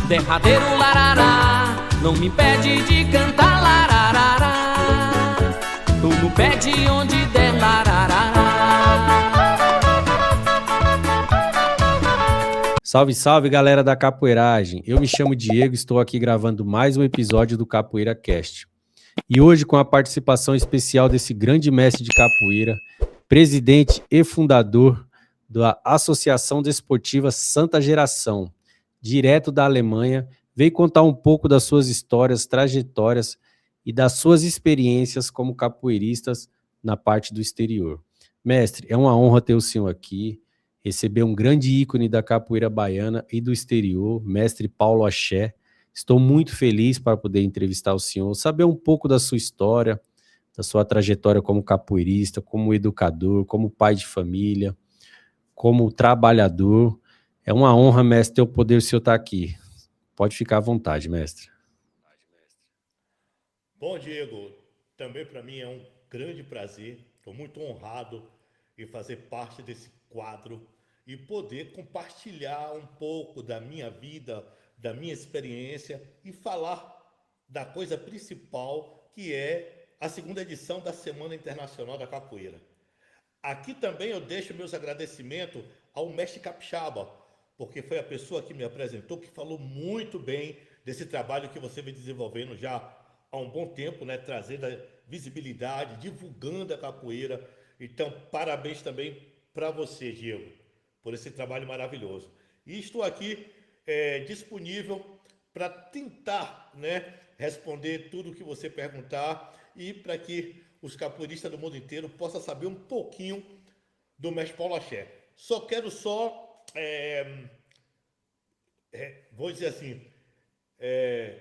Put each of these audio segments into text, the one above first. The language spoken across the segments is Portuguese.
Derradeiro larará, não me impede de cantar larará. Tu no pé de onde der larará. Salve, salve, galera da capoeiragem. Eu me chamo Diego e estou aqui gravando mais um episódio do Capoeira Cast. E hoje com a participação especial desse grande mestre de capoeira, presidente e fundador da Associação Desportiva Santa Geração, direto da Alemanha, veio contar um pouco das suas histórias, trajetórias e das suas experiências como capoeiristas na parte do exterior. Mestre, é uma honra ter o senhor aqui, receber um grande ícone da capoeira baiana e do exterior, mestre Paulo Axé. Estou muito feliz para poder entrevistar o senhor, saber um pouco da sua história, da sua trajetória como capoeirista, como educador, como pai de família, como trabalhador. É uma honra, mestre, ter o poder o senhor estar aqui. Pode ficar à vontade, mestre. Bom, Diego, também para mim é um grande prazer. Estou muito honrado em fazer parte desse quadro e poder compartilhar um pouco da minha vida, da minha experiência e falar da coisa principal que é a segunda edição da Semana Internacional da Capoeira. Aqui também eu deixo meus agradecimentos ao mestre Capixaba, porque foi a pessoa que me apresentou, que falou muito bem desse trabalho que você vem desenvolvendo já há um bom tempo, né? Trazendo a visibilidade, divulgando a capoeira. Então, parabéns também para você, Diego, por esse trabalho maravilhoso. E estou aqui disponível para tentar, né, responder tudo o que você perguntar e para que os capoeiristas do mundo inteiro possam saber um pouquinho do mestre Paulo Axé. Só quero vou dizer assim,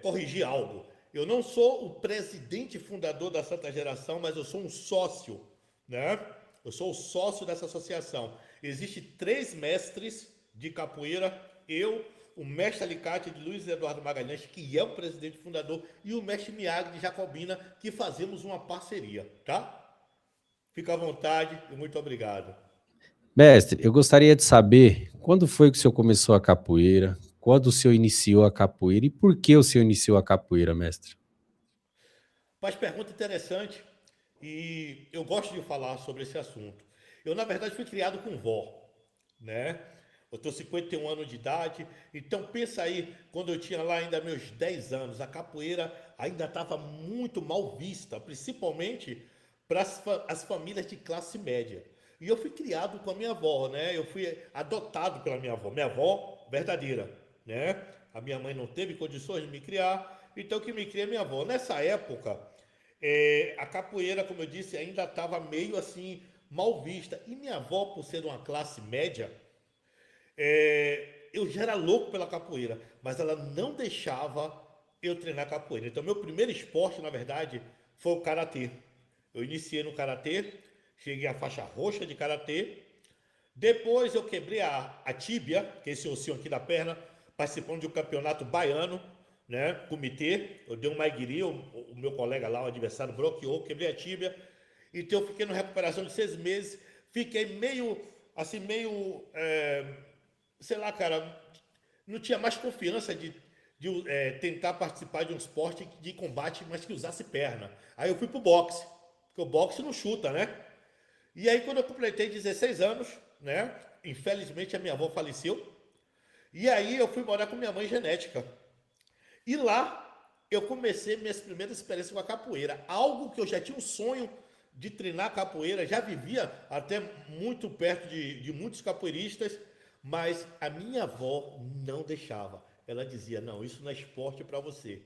corrigir algo. Eu não sou o presidente fundador da Santa Geração, mas eu sou um sócio, né? Eu sou o sócio dessa associação. Existem 3 mestres de capoeira, eu, o mestre Alicate de Luiz Eduardo Magalhães, que é o presidente fundador, e o mestre Miyagi de Jacobina, que fazemos uma parceria, tá? Fica à vontade e muito obrigado. Mestre, eu gostaria de saber quando foi que o senhor começou a capoeira, quando o senhor iniciou a capoeira e por que o senhor iniciou a capoeira, mestre? Faz pergunta interessante e eu gosto de falar sobre esse assunto. Eu, na verdade, fui criado com vó, né? Eu tenho 51 anos de idade, então pensa aí, quando eu tinha lá ainda meus 10 anos, a capoeira ainda estava muito mal vista, principalmente para as famílias de classe média. E eu fui criado com a minha avó, né? Eu fui adotado pela minha avó verdadeira, né? A minha mãe não teve condições de me criar, então que me cria é minha avó. Nessa época, a capoeira, como eu disse, ainda estava meio assim mal vista. E minha avó, por ser uma classe média, eu já era louco pela capoeira, mas ela não deixava eu treinar capoeira. Então, meu primeiro esporte, na verdade, foi o karatê. Eu iniciei no karatê, cheguei à faixa roxa de karatê. Depois eu quebrei a tíbia, que é esse ossinho aqui da perna, participando de um campeonato baiano, né, comitê. Eu dei um maigiri, o meu colega lá, o adversário, bloqueou, quebrei a tíbia. Então eu fiquei numa recuperação de 6 meses, fiquei meio, assim, sei lá, cara, não tinha mais confiança de tentar participar de um esporte de combate, mas que usasse perna. Aí eu fui pro boxe, porque o boxe não chuta, né? E aí quando eu completei 16 anos, né? Infelizmente a minha avó faleceu. E aí eu fui morar com minha mãe genética. E lá eu comecei minhas primeiras experiências com a capoeira. Algo que eu já tinha um sonho de treinar capoeira, já vivia até muito perto de muitos capoeiristas, mas a minha avó não deixava. Ela dizia, não, isso não é esporte para você.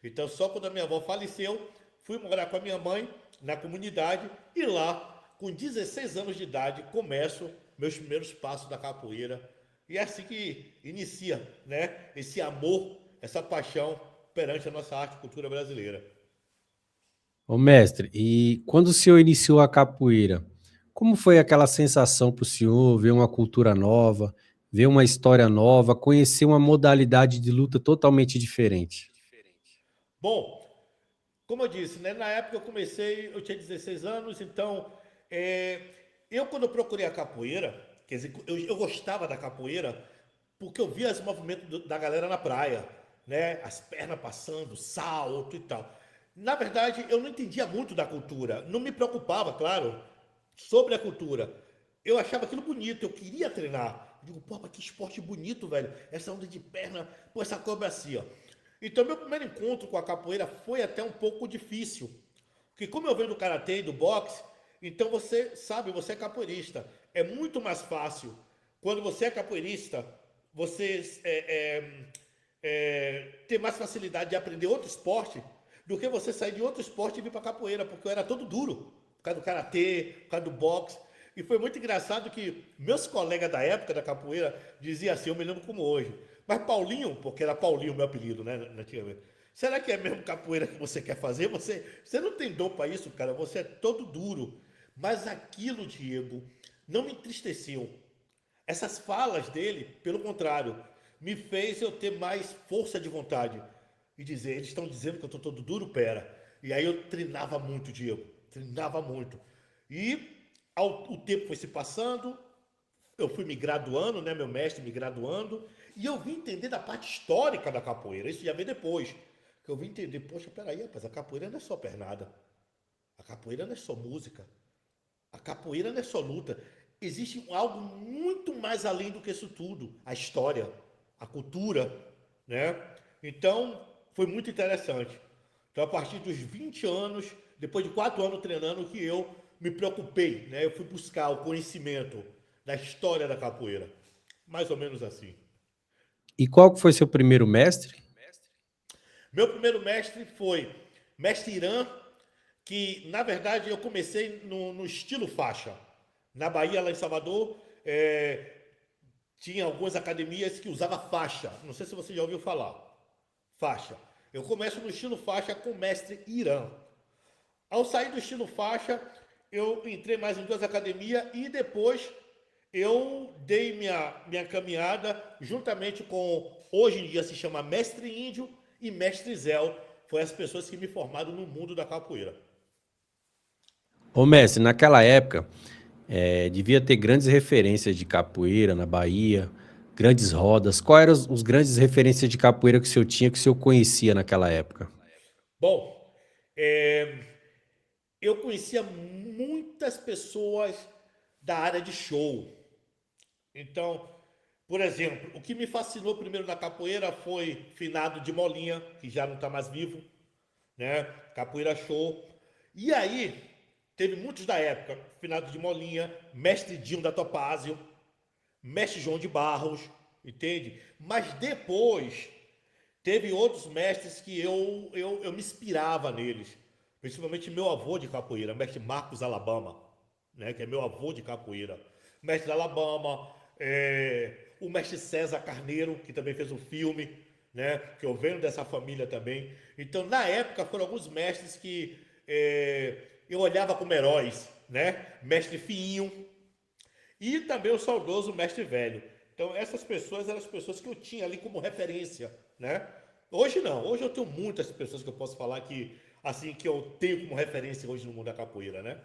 Então só quando a minha avó faleceu, fui morar com a minha mãe na comunidade e lá, com 16 anos de idade, começo meus primeiros passos da capoeira. E é assim que inicia, né, esse amor, essa paixão perante a nossa arte e cultura brasileira. Ô, mestre, e quando o senhor iniciou a capoeira, como foi aquela sensação para o senhor ver uma cultura nova, ver uma história nova, conhecer uma modalidade de luta totalmente diferente? Bom, como eu disse, né, na época eu tinha 16 anos, então quando eu procurei a capoeira, quer dizer, eu gostava da capoeira porque eu via os movimentos da galera na praia. né? As pernas passando, salto e tal. Na verdade, eu não entendia muito da cultura. Não me preocupava, claro, sobre a cultura. Eu achava aquilo bonito, eu queria treinar. Eu digo, pô, mas que esporte bonito, velho. Essa onda de perna, pô, essa acrobacia. Então, meu primeiro encontro com a capoeira foi até um pouco difícil. Porque como eu venho do karatê e do boxe, então você sabe, você é capoeirista. É muito mais fácil, quando você é capoeirista, você ter mais facilidade de aprender outro esporte do que você sair de outro esporte e vir para capoeira, porque eu era todo duro, por causa do karatê, por causa do boxe. E foi muito engraçado que meus colegas da época da capoeira diziam assim, eu me lembro como hoje. Mas Paulinho, porque era Paulinho o meu apelido, né? Antigamente. Será que é mesmo capoeira que você quer fazer? Você não tem dom para isso, cara. Você é todo duro. Mas aquilo, Diego, não me entristeceu. Essas falas dele, pelo contrário, me fez eu ter mais força de vontade. E dizer, eles estão dizendo que eu estou todo duro, pera. E aí eu treinava muito, Diego. Treinava muito. E o tempo foi se passando, eu fui me graduando, né, meu mestre me graduando, e eu vim entender da parte histórica da capoeira. Isso já veio depois. Que eu vim entender, poxa, peraí, rapaz, a capoeira não é só pernada. A capoeira não é só música. A capoeira não é só luta. Existe algo muito mais além do que isso tudo. A história, a cultura, né? Então, foi muito interessante. Então, a partir dos 20 anos, depois de 4 anos treinando, que eu me preocupei, né? Eu fui buscar o conhecimento da história da capoeira. Mais ou menos assim. E qual que foi seu primeiro mestre? Meu primeiro mestre foi mestre Irã, que na verdade eu comecei no estilo faixa. Na Bahia, lá em Salvador, tinha algumas academias que usavam faixa. Não sei se você já ouviu falar. Faixa. Eu começo no estilo faixa com o mestre Irã. Ao sair do estilo faixa, eu entrei mais em 2 academias e depois eu dei minha caminhada juntamente com, hoje em dia se chama Mestre Índio e Mestre Zéu. Foi as pessoas que me formaram no mundo da capoeira. Ô, mestre, naquela época, devia ter grandes referências de capoeira na Bahia, grandes rodas. Quais eram os grandes referências de capoeira que o senhor tinha, que o senhor conhecia naquela época? Bom, é, eu conhecia muitas pessoas da área de show. Então, por exemplo, o que me fascinou primeiro na capoeira foi finado de Molinha, que já não está mais vivo, né? Capoeira show. E aí, teve muitos da época, finado de Molinha, mestre Dinho da Topázio, mestre João de Barros, entende? Mas depois, teve outros mestres que eu me inspirava neles. Principalmente meu avô de capoeira, mestre Marcos Alabama, né, que é meu avô de capoeira. Mestre Alabama, o mestre César Carneiro, que também fez um filme, né, que eu venho dessa família também. Então, na época, foram alguns mestres que eu olhava como heróis, né? Mestre Fiinho e também o saudoso mestre Velho. Então, essas pessoas eram as pessoas que eu tinha ali como referência, né? Hoje não, hoje eu tenho muitas pessoas que eu posso falar que, assim, que eu tenho como referência hoje no mundo da capoeira, né?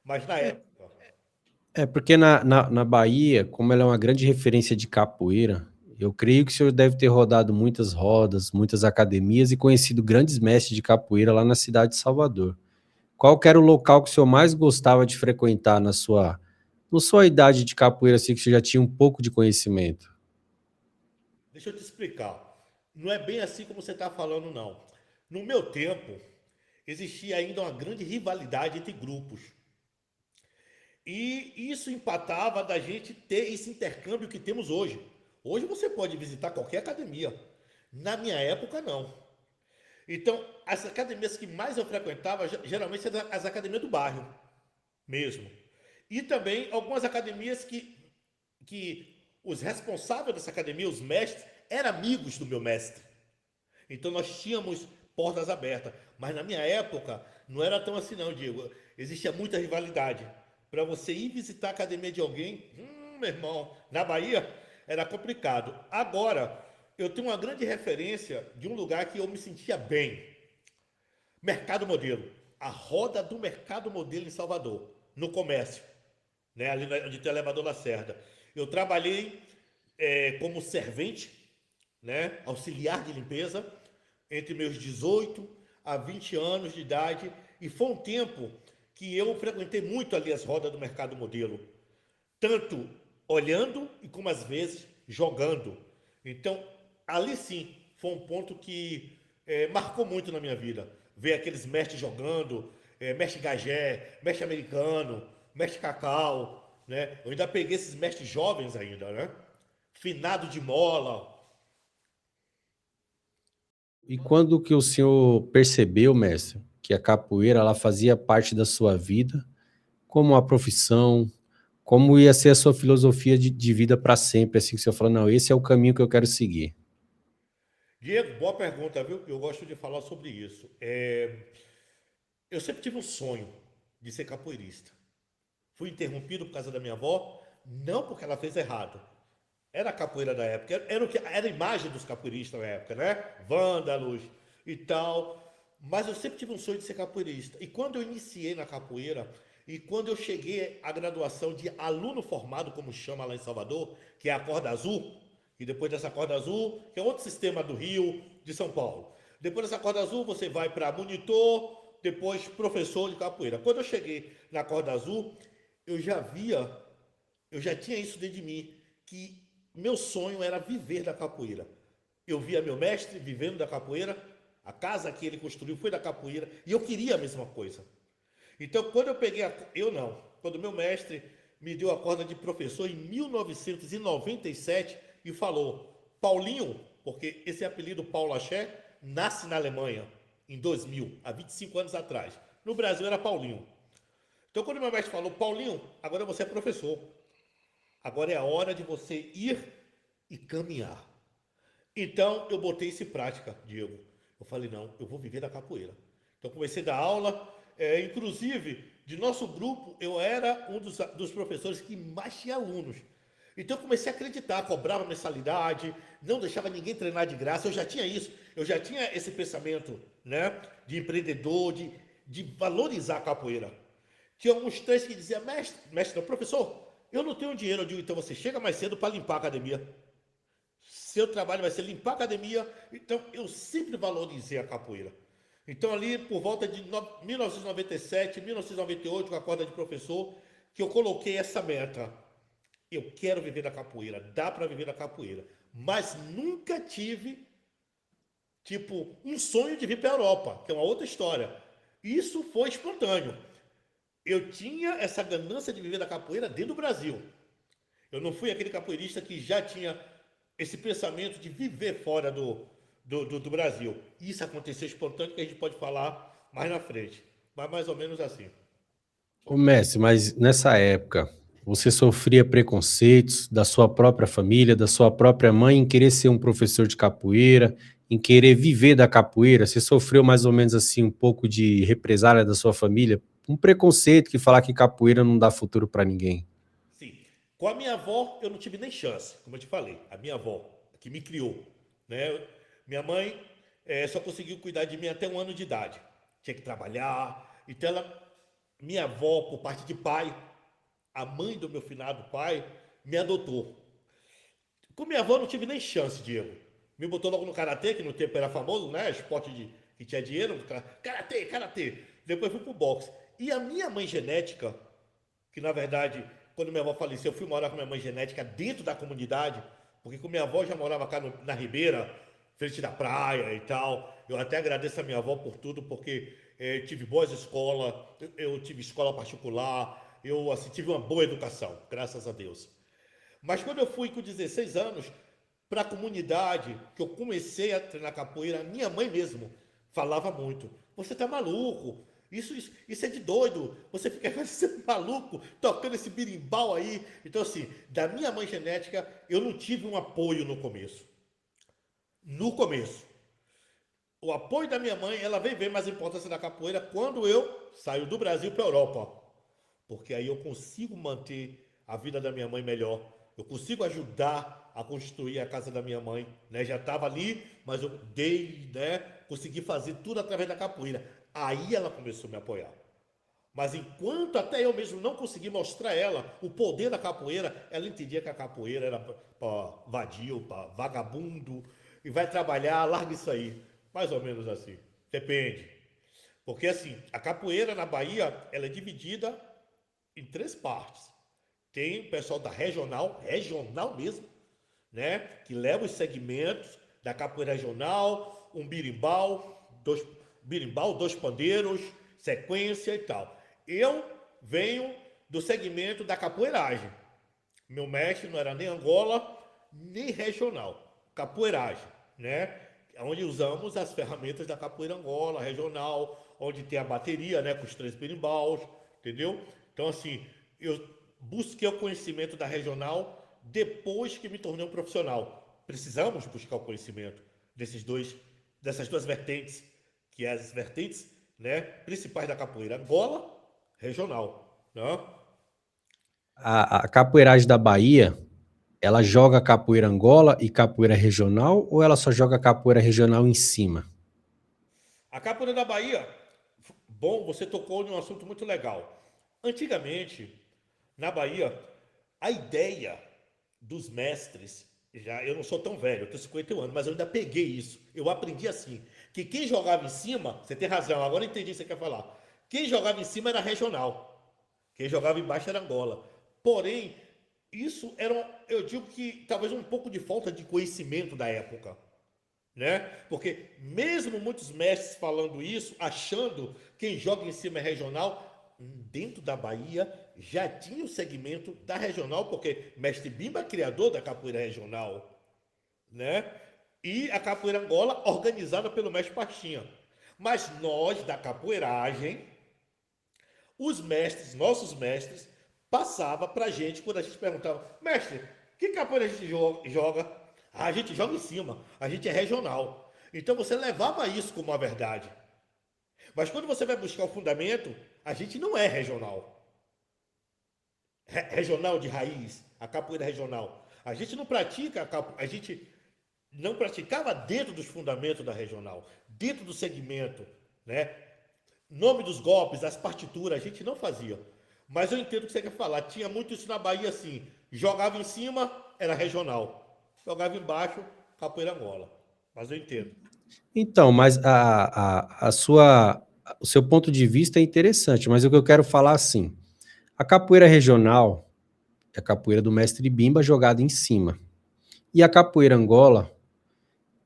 Mas na época. Porque na Bahia, como ela é uma grande referência de capoeira, eu creio que o senhor deve ter rodado muitas rodas, muitas academias e conhecido grandes mestres de capoeira lá na cidade de Salvador. Qual que era o local que o senhor mais gostava de frequentar na sua idade de capoeira, assim, que você já tinha um pouco de conhecimento? Deixa eu te explicar. Não é bem assim como você está falando, não. No meu tempo, existia ainda uma grande rivalidade entre grupos. E isso empatava da gente ter esse intercâmbio que temos hoje. Hoje você pode visitar qualquer academia. Na minha época, não. Então, as academias que mais eu frequentava, geralmente eram as academias do bairro mesmo. E também algumas academias que os responsáveis dessa academia, os mestres, eram amigos do meu mestre. Então nós tínhamos portas abertas. Mas na minha época não era tão assim não, Diego. Existia muita rivalidade. Para você ir visitar a academia de alguém, meu irmão, na Bahia era complicado. Agora, eu tenho uma grande referência de um lugar que eu me sentia bem. Mercado Modelo. A roda do Mercado Modelo em Salvador, no comércio, né, ali onde tem o elevador Lacerda. Eu trabalhei como servente né, auxiliar de limpeza, entre meus 18 a 20 anos de idade, e foi um tempo que eu frequentei muito ali as rodas do mercado modelo, tanto olhando e como às vezes jogando. Então, ali sim, foi um ponto que marcou muito na minha vida. Ver aqueles mestres jogando, mestre Gagé, mestre americano, mestre Cacau, né? Eu ainda peguei esses mestres jovens ainda, né? Finado de mola. E quando que o senhor percebeu, mestre, que a capoeira ela fazia parte da sua vida, como uma profissão, como ia ser a sua filosofia de vida para sempre, assim que o senhor falou, não, esse é o caminho que eu quero seguir. Diego, boa pergunta, viu? Eu gosto de falar sobre isso. Eu sempre tive um sonho de ser capoeirista. Fui interrompido por causa da minha avó, não porque ela fez errado. Era a capoeira da época, era a imagem dos capoeiristas na época, né? Vândalos e tal. Mas eu sempre tive um sonho de ser capoeirista. E quando eu iniciei na capoeira, e quando eu cheguei à graduação de aluno formado, como chama lá em Salvador, que é a corda azul, e depois dessa corda azul, que é outro sistema do Rio, de São Paulo. Depois dessa corda azul, você vai para monitor, depois professor de capoeira. Quando eu cheguei na corda azul, eu já via, eu já tinha isso dentro de mim, que meu sonho era viver da capoeira. Eu via meu mestre vivendo da capoeira, a casa que ele construiu foi da capoeira, e eu queria a mesma coisa. Então, quando eu peguei eu não, quando meu mestre me deu a corda de professor em 1997 e falou, Paulinho, porque esse apelido Paulo Axé nasce na Alemanha, em 2000, há 25 anos atrás. No Brasil era Paulinho. Então, quando meu mestre falou, Paulinho, agora você é professor. Agora é a hora de você ir e caminhar. Então, eu botei isso em prática, Diego. Eu falei, não, eu vou viver da capoeira. Então, comecei a dar aula. Inclusive, de nosso grupo, eu era um dos professores que mais tinha alunos. Então, eu comecei a acreditar, cobrava mensalidade, não deixava ninguém treinar de graça. Eu já tinha isso, eu já tinha esse pensamento, né, de empreendedor, de valorizar a capoeira. Tinha alguns três que diziam, mestre, não, professor, eu não tenho dinheiro. Eu digo, então você chega mais cedo para limpar a academia. Seu trabalho vai ser limpar a academia. Então, eu sempre valorizei a capoeira. Então, ali, por volta de 1997, 1998, com a corda de professor, que eu coloquei essa meta. Eu quero viver da capoeira, dá para viver da capoeira. Mas nunca tive, tipo, um sonho de vir para a Europa, que é uma outra história. Isso foi espontâneo. Eu tinha essa ganância de viver da capoeira dentro do Brasil. Eu não fui aquele capoeirista que já tinha esse pensamento de viver fora do Brasil. Isso aconteceu espontâneo, que a gente pode falar mais na frente. Mas mais ou menos assim. Ô, mestre, mas nessa época, você sofria preconceitos da sua própria família, da sua própria mãe em querer ser um professor de capoeira, em querer viver da capoeira? Você sofreu mais ou menos assim um pouco de represália da sua família? Um preconceito que falar que capoeira não dá futuro para ninguém. Sim. Com a minha avó, eu não tive nem chance, como eu te falei. A minha avó, que me criou, né? Minha mãe só conseguiu cuidar de mim até 1 ano de idade. Tinha que trabalhar. Então, minha avó, por parte de pai, a mãe do meu finado pai, me adotou. Com minha avó, eu não tive nem chance, Diego. Me botou logo no karatê, que no tempo era famoso, né? Esporte que tinha dinheiro. Karatê, karatê. Depois fui pro boxe. E a minha mãe genética, que na verdade, quando minha avó faleceu, eu fui morar com minha mãe genética dentro da comunidade, porque com minha avó já morava cá na Ribeira, frente da praia e tal. Eu até agradeço a minha avó por tudo, porque tive boas escolas, eu tive escola particular, eu assim, tive uma boa educação, graças a Deus. Mas quando eu fui com 16 anos para a comunidade, que eu comecei a treinar capoeira, minha mãe mesmo falava muito. Você tá maluco? Isso é de doido. Você fica parecendo maluco, tocando esse birimbau aí. Então, assim, da minha mãe genética, eu não tive um apoio no começo. No começo. O apoio da minha mãe, ela veio ver mais a importância da capoeira quando eu saio do Brasil para a Europa. Porque aí eu consigo manter a vida da minha mãe melhor. Eu consigo ajudar a construir a casa da minha mãe, né? Já estava ali, mas eu dei, né? Consegui fazer tudo através da capoeira. Aí ela começou a me apoiar. Mas enquanto até eu mesmo não consegui mostrar a ela o poder da capoeira, ela entendia que a capoeira era para vadio, para vagabundo, e vai trabalhar, larga isso aí. Mais ou menos assim. Depende. Porque assim, a capoeira na Bahia, ela é dividida em 3 partes. Tem o pessoal da regional mesmo, né? Que leva os segmentos da capoeira regional, um birimbau, 2 pandeiros, sequência e tal. Eu venho do segmento da capoeiragem. Meu mestre não era nem Angola, nem regional. Capoeiragem, né? Onde usamos as ferramentas da capoeira Angola, regional, onde tem a bateria, né? Com os 3 birimbaus, entendeu? Então, assim, eu busquei o conhecimento da regional depois que me tornei um profissional. Precisamos buscar o conhecimento dessas duas vertentes, que é as vertentes, né, principais da capoeira Angola, regional, né? A capoeiragem da Bahia, ela joga capoeira Angola e capoeira regional ou ela só joga capoeira regional em cima? A capoeira da Bahia, bom, você tocou num assunto muito legal. Antigamente, na Bahia, a ideia dos mestres, já eu não sou tão velho, eu tenho 51 anos, mas eu ainda peguei isso. Eu aprendi assim, que quem jogava em cima, você tem razão, agora eu entendi o que você quer falar. Quem jogava em cima era regional, quem jogava embaixo era Angola. Porém, isso era, eu digo que talvez um pouco de falta de conhecimento da época, né? Porque mesmo muitos mestres falando isso, achando que quem joga em cima é regional, dentro da Bahia já tinha o segmento da regional, porque mestre Bimba é criador da capoeira regional, né? E a capoeira Angola organizada pelo mestre Pastinha. Mas nós da capoeiragem, os mestres, nossos mestres, passava pra gente quando a gente perguntava, mestre, que capoeira a gente joga? Ah, a gente joga em cima, a gente é regional. Então você levava isso como uma verdade. Mas quando você vai buscar o fundamento, a gente não é regional. Regional de raiz, a capoeira regional. A gente não pratica, a gente não praticava dentro dos fundamentos da regional, dentro do segmento, né? Nome dos golpes, as partituras, a gente não fazia. Mas eu entendo o que você quer falar. Tinha muito isso na Bahia assim. Jogava em cima, era regional. Jogava embaixo, capoeira Angola. Mas eu entendo. Então, mas o seu ponto de vista é interessante, mas o que eu quero falar assim, a capoeira regional é a capoeira do mestre Bimba jogada em cima. E a capoeira Angola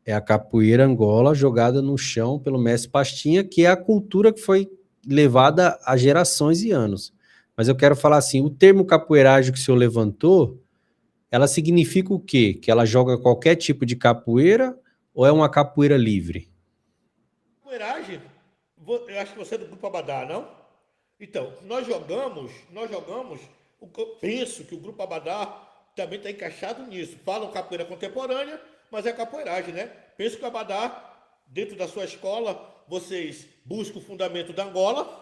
é a capoeira Angola jogada no chão pelo mestre Pastinha, que é a cultura que foi levada a gerações e anos. Mas eu quero falar assim, o termo capoeiragem que o senhor levantou, ela significa o quê? Que ela joga qualquer tipo de capoeira ou é uma capoeira livre? Capoeiragem, eu acho que você é do Grupo Abadá, não? Então, nós jogamos, eu penso que o Grupo Abadá também está encaixado nisso. Falam capoeira contemporânea, mas é capoeiragem, né? Penso que o Abadá, dentro da sua escola, vocês buscam o fundamento da Angola,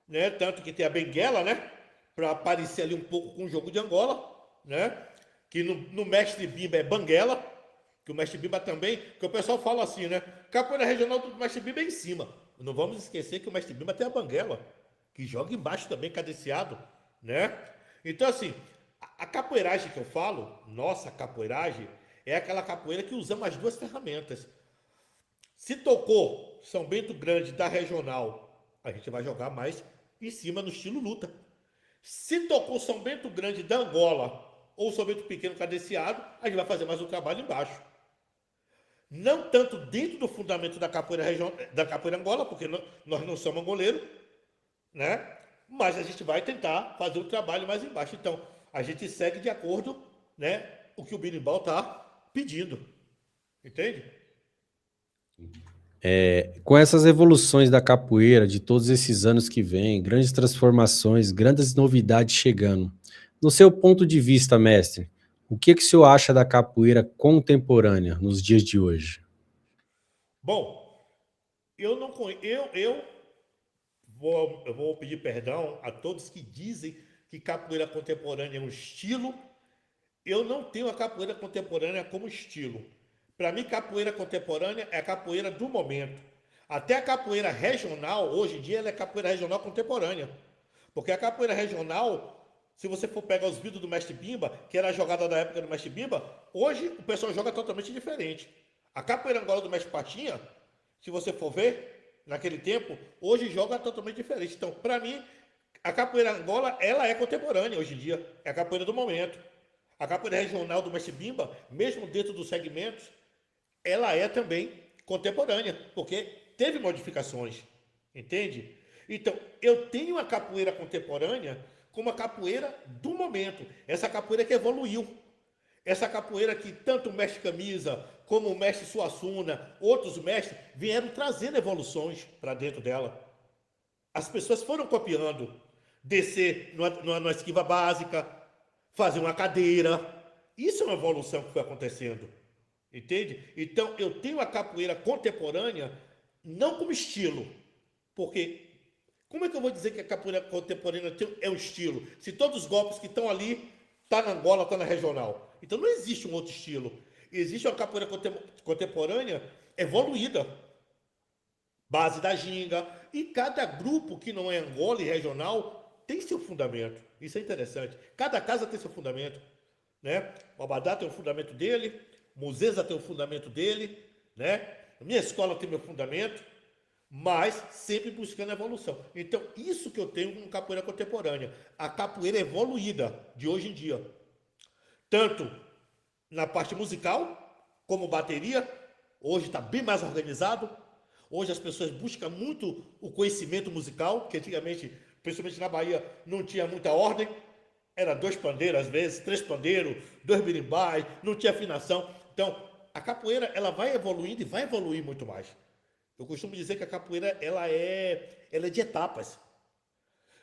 né? Tanto que tem a benguela, né? Para parecer ali um pouco com o jogo de Angola, né? Que no mestre Bimba é banguela, que o mestre Bimba também, que o pessoal fala assim, né? Capoeira regional do mestre Bimba é em cima. Não vamos esquecer que o mestre Bimba tem a banguela, que joga embaixo também, cadenciado, né? Então, assim, a capoeiragem que eu falo, nossa capoeiragem, é aquela capoeira que usamos as duas ferramentas. Se tocou São Bento Grande da regional, a gente vai jogar mais em cima no estilo luta. Se tocou São Bento Grande da Angola ou São Bento Pequeno cadenciado, a gente vai fazer mais um trabalho embaixo. Não tanto dentro do fundamento da capoeira, da capoeira Angola, porque nós não somos angoleiros, né? Mas a gente vai tentar fazer um trabalho mais embaixo. Então, a gente segue de acordo, né, o que o berimbau está pedindo. Entende? Com essas evoluções da capoeira, de todos esses anos que vêm, grandes transformações, grandes novidades chegando. No seu ponto de vista, mestre, o que o senhor acha da capoeira contemporânea nos dias de hoje? Bom, eu não conheço, eu vou pedir perdão a todos que dizem que capoeira contemporânea é um estilo. Eu não tenho a capoeira contemporânea como estilo. Para mim, capoeira contemporânea é a capoeira do momento. Até a capoeira regional, hoje em dia, ela é capoeira regional contemporânea. Porque a capoeira regional, se você for pegar os vídeos do mestre Bimba, que era a jogada da época do mestre Bimba, hoje o pessoal joga totalmente diferente. A capoeira Angola do Mestre Patinha, se você for ver, naquele tempo, hoje joga totalmente diferente. Então, para mim, a capoeira Angola, ela é contemporânea hoje em dia. É a capoeira do momento. A capoeira regional do Mestre Bimba, mesmo dentro dos segmentos, ela é também contemporânea, porque teve modificações, entende? Então, eu tenho a capoeira contemporânea como a capoeira do momento. Essa capoeira que evoluiu. Essa capoeira que tanto o mestre Camisa, como o mestre Suassuna, outros mestres, vieram trazendo evoluções para dentro dela. As pessoas foram copiando. Descer numa esquiva básica, fazer uma cadeira. Isso é uma evolução que foi acontecendo. Entende? Então, eu tenho a capoeira contemporânea não como estilo. Porque, como é que eu vou dizer que a capoeira contemporânea é um estilo? Se todos os golpes que estão ali, tá na Angola, tá na regional. Então, não existe um outro estilo. Existe uma capoeira contemporânea evoluída. Base da ginga. E cada grupo que não é Angola e regional tem seu fundamento. Isso é interessante. Cada casa tem seu fundamento. Né? O Abadá tem o fundamento dele, o Muzeza tem o fundamento dele, né? A minha escola tem meu fundamento, mas sempre buscando evolução. Então, isso que eu tenho com capoeira contemporânea. A capoeira evoluída de hoje em dia. Tanto na parte musical, como bateria, hoje está bem mais organizado. Hoje as pessoas buscam muito o conhecimento musical, que antigamente, principalmente na Bahia, não tinha muita ordem. Era 2 pandeiros, às vezes, 3 pandeiros, 2 berimbais, não tinha afinação. Então, a capoeira, ela vai evoluindo e vai evoluir muito mais. Eu costumo dizer que a capoeira, ela é de etapas.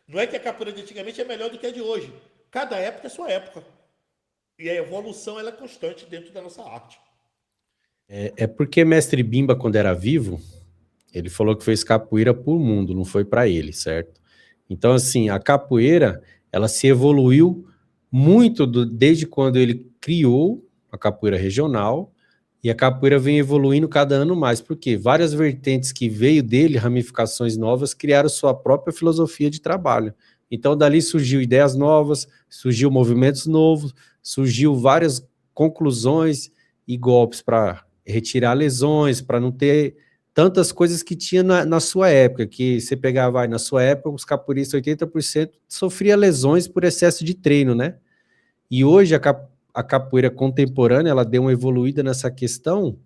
Não é que a capoeira de antigamente é melhor do que a de hoje. Cada época é sua época. E a evolução, ela é constante dentro da nossa arte. É porque Mestre Bimba, quando era vivo, ele falou que fez capoeira por mundo, não foi para ele, certo? Então, assim, a capoeira, ela se evoluiu muito desde quando ele criou a capoeira regional, e a capoeira vem evoluindo cada ano mais, porque várias vertentes que veio dele, ramificações novas, criaram sua própria filosofia de trabalho. Então, dali surgiu ideias novas, surgiu movimentos novos, surgiu várias conclusões e golpes para retirar lesões, para não ter tantas coisas que tinha na sua época, que você pegava, na sua época, os capoeiristas, 80% sofria lesões por excesso de treino, né? E hoje a capoeira contemporânea, ela deu uma evoluída nessa questão.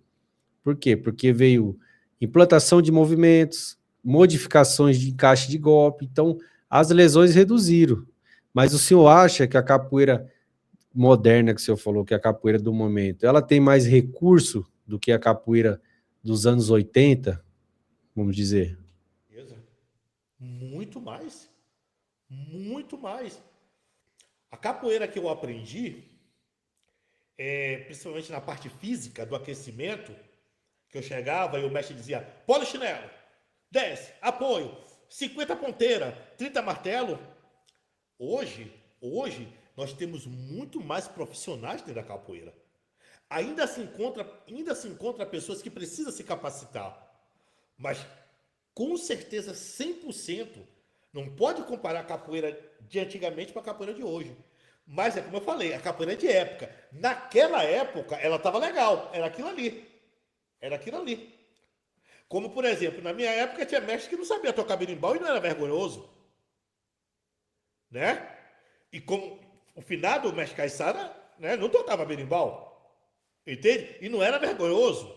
Por quê? Porque veio implantação de movimentos, modificações de encaixe de golpe, então as lesões reduziram. Mas o senhor acha que a capoeira moderna, que o senhor falou, que é a capoeira do momento, ela tem mais recurso do que a capoeira dos anos 80, vamos dizer? Muito mais. Muito mais. A capoeira que eu aprendi, principalmente na parte física, do aquecimento, que eu chegava e o mestre dizia, polichinelo, desce, apoio, 50 ponteira, 30 martelo. Hoje, nós temos muito mais profissionais dentro da capoeira. Ainda se encontra pessoas que precisam se capacitar. Mas, com certeza, 100%, não pode comparar a capoeira de antigamente com a capoeira de hoje. Mas é como eu falei, a capoeira é de época. Naquela época, ela estava legal. Era aquilo ali. Como, por exemplo, na minha época tinha mestre que não sabia tocar berimbau e não era vergonhoso. Né? E como o finado mestre Caiçara, né, não tocava berimbau. Entende? E não era vergonhoso.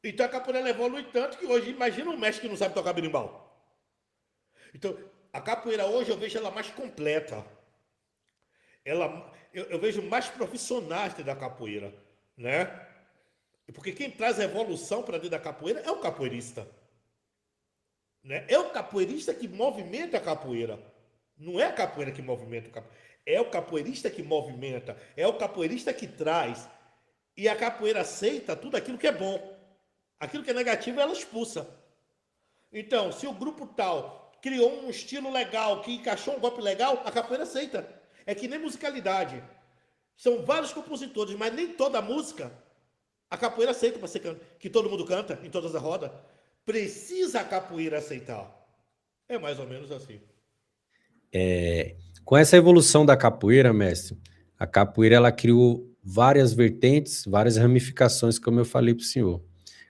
Então a capoeira evolui tanto que hoje, imagina um mestre que não sabe tocar berimbau. Então, a capoeira hoje eu vejo ela mais completa. Eu vejo mais profissionais dentro da capoeira, né? Porque quem traz a evolução para dentro da capoeira é o capoeirista. Né? É o capoeirista que movimenta a capoeira. Não é a capoeira que movimenta o capoeira. É o capoeirista que movimenta. É o capoeirista que traz. E a capoeira aceita tudo aquilo que é bom. Aquilo que é negativo, ela expulsa. Então, se o grupo tal criou um estilo legal, que encaixou um golpe legal, a capoeira aceita. É que nem musicalidade. São vários compositores, mas nem toda música a capoeira aceita para ser que todo mundo canta em todas as rodas. Precisa a capoeira aceitar. É mais ou menos assim. Com essa evolução da capoeira, mestre, a capoeira ela criou várias vertentes, várias ramificações, como eu falei para o senhor.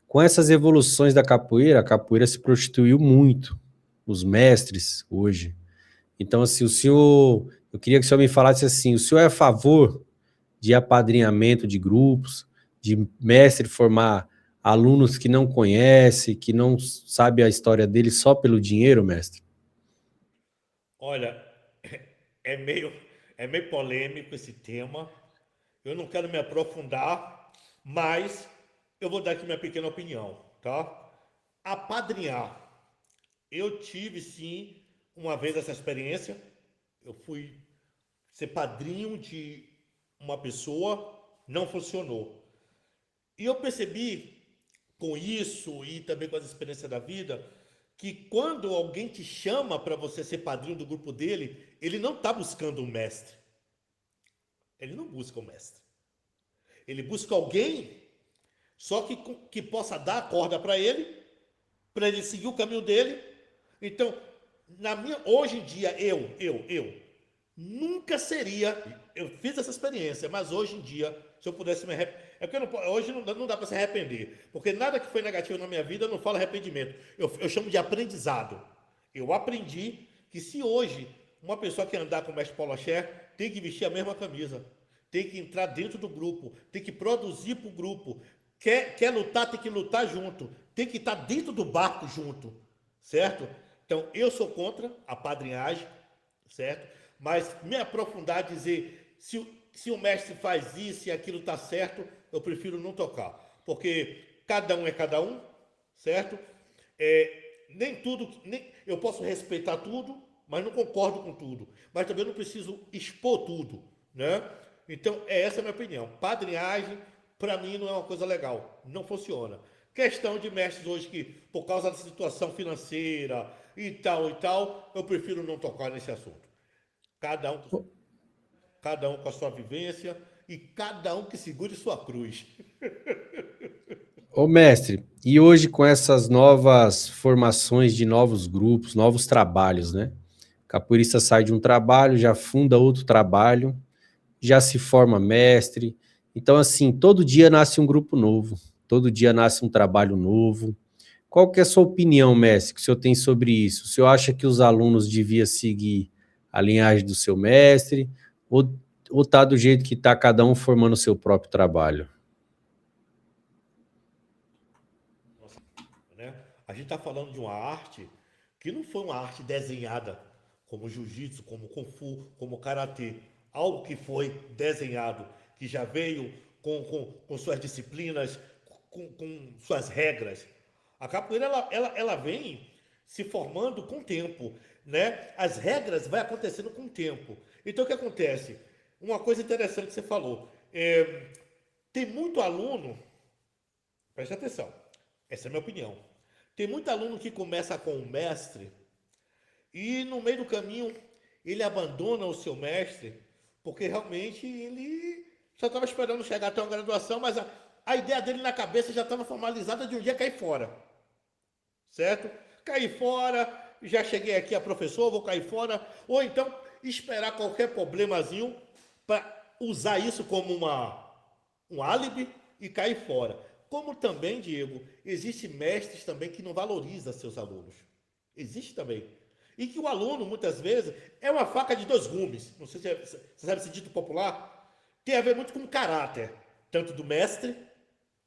Com essas evoluções da capoeira, a capoeira se prostituiu muito, os mestres hoje. Então, assim, eu queria que o senhor me falasse assim, o senhor é a favor de apadrinhamento de grupos, de mestre formar alunos que não conhece, que não sabe a história dele só pelo dinheiro, mestre? Olha, é meio, é meio polêmico esse tema. Eu não quero me aprofundar, mas eu vou dar aqui minha pequena opinião, tá? Apadrinhar. Eu tive sim uma vez essa experiência. Eu fui ser padrinho de uma pessoa, não funcionou. E eu percebi com isso e também com as experiências da vida que quando alguém te chama para você ser padrinho do grupo dele, ele não está buscando um mestre. Ele não busca um mestre. Ele busca alguém só que possa dar a corda para ele seguir o caminho dele. Então, hoje em dia, eu nunca seria. Eu fiz essa experiência, mas hoje em dia, se eu pudesse me arrepender. É porque hoje não dá para se arrepender. Porque nada que foi negativo na minha vida eu não falo arrependimento. Eu chamo de aprendizado. Eu aprendi que se hoje uma pessoa quer andar com o mestre Paulo Axé, tem que vestir a mesma camisa. Tem que entrar dentro do grupo. Tem que produzir para o grupo. Quer lutar, tem que lutar junto. Tem que estar dentro do barco junto. Certo? Então, eu sou contra a padrinhagem, certo? Mas me aprofundar, dizer se o mestre faz isso e aquilo está certo, eu prefiro não tocar. Porque cada um é cada um, certo? Nem tudo, eu posso respeitar tudo, mas não concordo com tudo. Mas também não preciso expor tudo, né? Então, essa é a minha opinião. Padrinhagem, para mim, não é uma coisa legal. Não funciona. Questão de mestres hoje que, por causa da situação financeira e tal, eu prefiro não tocar nesse assunto. Cada um com a sua vivência e cada um que segure sua cruz. Ô, mestre, e hoje com essas novas formações de novos grupos, novos trabalhos, né? O capoeirista sai de um trabalho, já funda outro trabalho, já se forma mestre. Então, assim, todo dia nasce um grupo novo, todo dia nasce um trabalho novo. Qual que é a sua opinião, mestre, que o senhor tem sobre isso? O senhor acha que os alunos deviam seguir a linhagem do seu mestre ou tá do jeito que está cada um formando o seu próprio trabalho? Né? A gente está falando de uma arte que não foi uma arte desenhada como jiu-jitsu, como kung fu, como karatê. Algo que foi desenhado, que já veio com suas disciplinas, com suas regras. A capoeira ela vem se formando com o tempo, né? As regras vão acontecendo com o tempo. Então o que acontece? Uma coisa interessante que você falou. Tem muito aluno, preste atenção, essa é a minha opinião. Tem muito aluno que começa com o mestre e no meio do caminho ele abandona o seu mestre porque realmente ele só estava esperando chegar até uma graduação, mas a ideia dele na cabeça já estava formalizada de um dia cair fora. Certo? Cair fora, já cheguei aqui a professor, vou cair fora. Ou então esperar qualquer problemazinho para usar isso como um álibi e cair fora. Como também, Diego, existem mestres também que não valorizam seus alunos. Existe também. E que o aluno, muitas vezes, é uma faca de dois gumes. Não sei se você sabe esse dito popular. Tem a ver muito com o caráter, tanto do mestre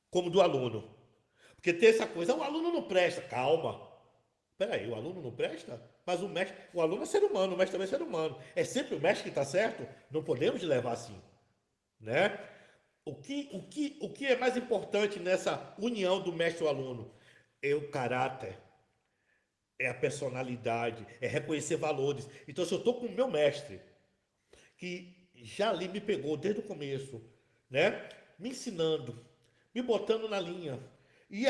como do aluno. Porque tem essa coisa, o aluno não presta. Calma. Peraí, o aluno não presta? Mas o aluno é ser humano, o mestre também é ser humano. É sempre o mestre que está certo? Não podemos levar assim. Né? O que é mais importante nessa união do mestre e o aluno? É o caráter, é a personalidade, é reconhecer valores. Então, se eu estou com o meu mestre, que já ali me pegou desde o começo, né? Me ensinando, me botando na linha. E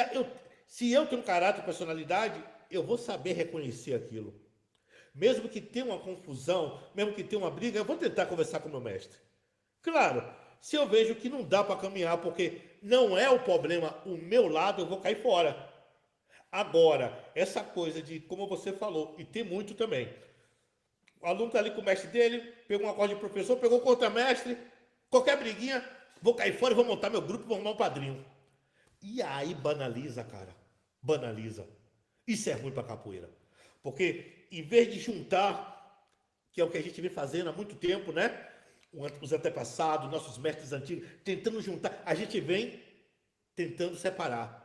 se eu tenho caráter e personalidade, eu vou saber reconhecer aquilo. Mesmo que tenha uma confusão, mesmo que tenha uma briga, eu vou tentar conversar com o meu mestre. Claro, se eu vejo que não dá para caminhar, porque não é o problema o meu lado, eu vou cair fora. Agora, essa coisa de, como você falou, e tem muito também. O aluno está ali com o mestre dele, pegou uma corda de professor, pegou contra mestre, qualquer briguinha, vou cair fora e vou montar meu grupo e vou arrumar um padrinho. E aí banaliza, cara. Banaliza. Isso é ruim pra capoeira. Porque em vez de juntar, que é o que a gente vem fazendo há muito tempo, né? Os antepassados, nossos mestres antigos, tentando juntar, a gente vem tentando separar.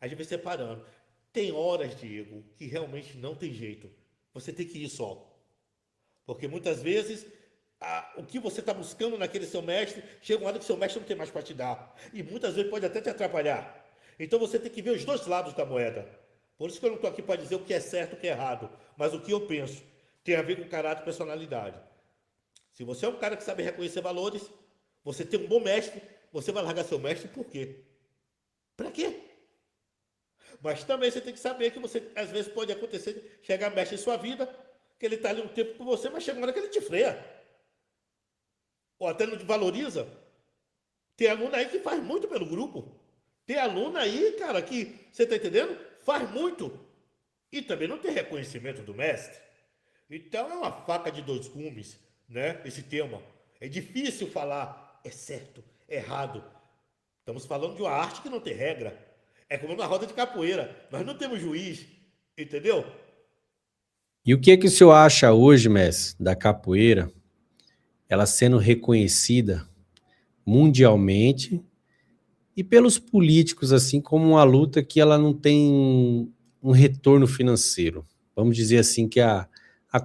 A gente vem separando. Tem horas, Diego, que realmente não tem jeito. Você tem que ir só. Porque muitas vezes o que você está buscando naquele seu mestre, chega uma hora que seu mestre não tem mais para te dar. E muitas vezes pode até te atrapalhar. Então você tem que ver os dois lados da moeda. Por isso que eu não estou aqui para dizer o que é certo e o que é errado. Mas o que eu penso tem a ver com caráter e personalidade. Se você é um cara que sabe reconhecer valores, você tem um bom mestre, você vai largar seu mestre por quê? Para quê? Mas também você tem que saber que você, às vezes, pode acontecer, chegar mestre em sua vida, que ele está ali um tempo com você, mas chega uma hora que ele te freia. Ou até não te valoriza. Tem aluno aí que faz muito pelo grupo. Tem aluno aí, cara, que, você está entendendo? Faz muito. E também não tem reconhecimento do mestre. Então é uma faca de dois gumes, né? Esse tema. É difícil falar, é certo, é errado. Estamos falando de uma arte que não tem regra. É como uma roda de capoeira. Nós não temos juiz, entendeu? E o que o senhor acha hoje, mestre, da capoeira, ela sendo reconhecida mundialmente e pelos políticos, assim, como uma luta que ela não tem um retorno financeiro? Vamos dizer assim que a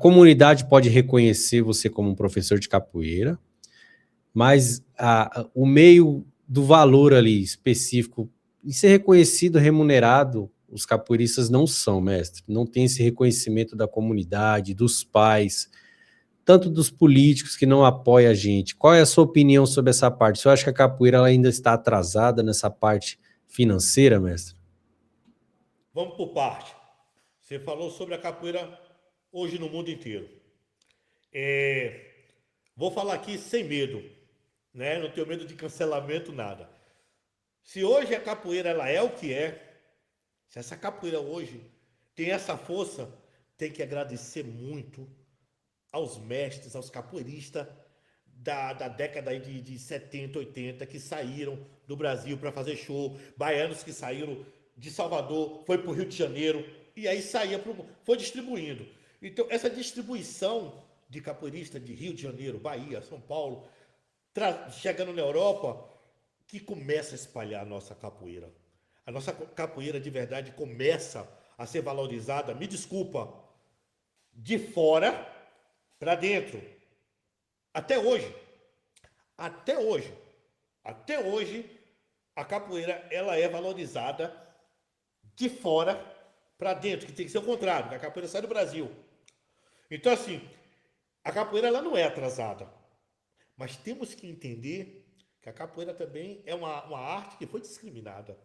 comunidade pode reconhecer você como um professor de capoeira, mas o meio do valor ali específico e ser reconhecido, remunerado, os capoeiristas não são, mestre. Não tem esse reconhecimento da comunidade, dos pais, tanto dos políticos que não apoiam a gente. Qual é a sua opinião sobre essa parte? Você acha que a capoeira ela ainda está atrasada nessa parte financeira, mestre? Vamos por parte. Você falou sobre a capoeira hoje no mundo inteiro. Vou falar aqui sem medo, né? Não tenho medo de cancelamento, nada. Se hoje a capoeira ela é o que é, se essa capoeira hoje tem essa força, tem que agradecer muito aos mestres, aos capoeiristas da década aí de 70, 80, que saíram do Brasil para fazer show, baianos que saíram de Salvador, foi para o Rio de Janeiro, e aí foi distribuindo. Então, essa distribuição de capoeirista de Rio de Janeiro, Bahia, São Paulo, chegando na Europa, que começa a espalhar a nossa capoeira. A nossa capoeira de verdade começa a ser valorizada, me desculpa, de fora para dentro. Até hoje, a capoeira ela é valorizada de fora para dentro, que tem que ser o contrário, que a capoeira sai do Brasil. Então, assim, a capoeira ela não é atrasada, mas temos que entender que a capoeira também é uma arte que foi discriminada.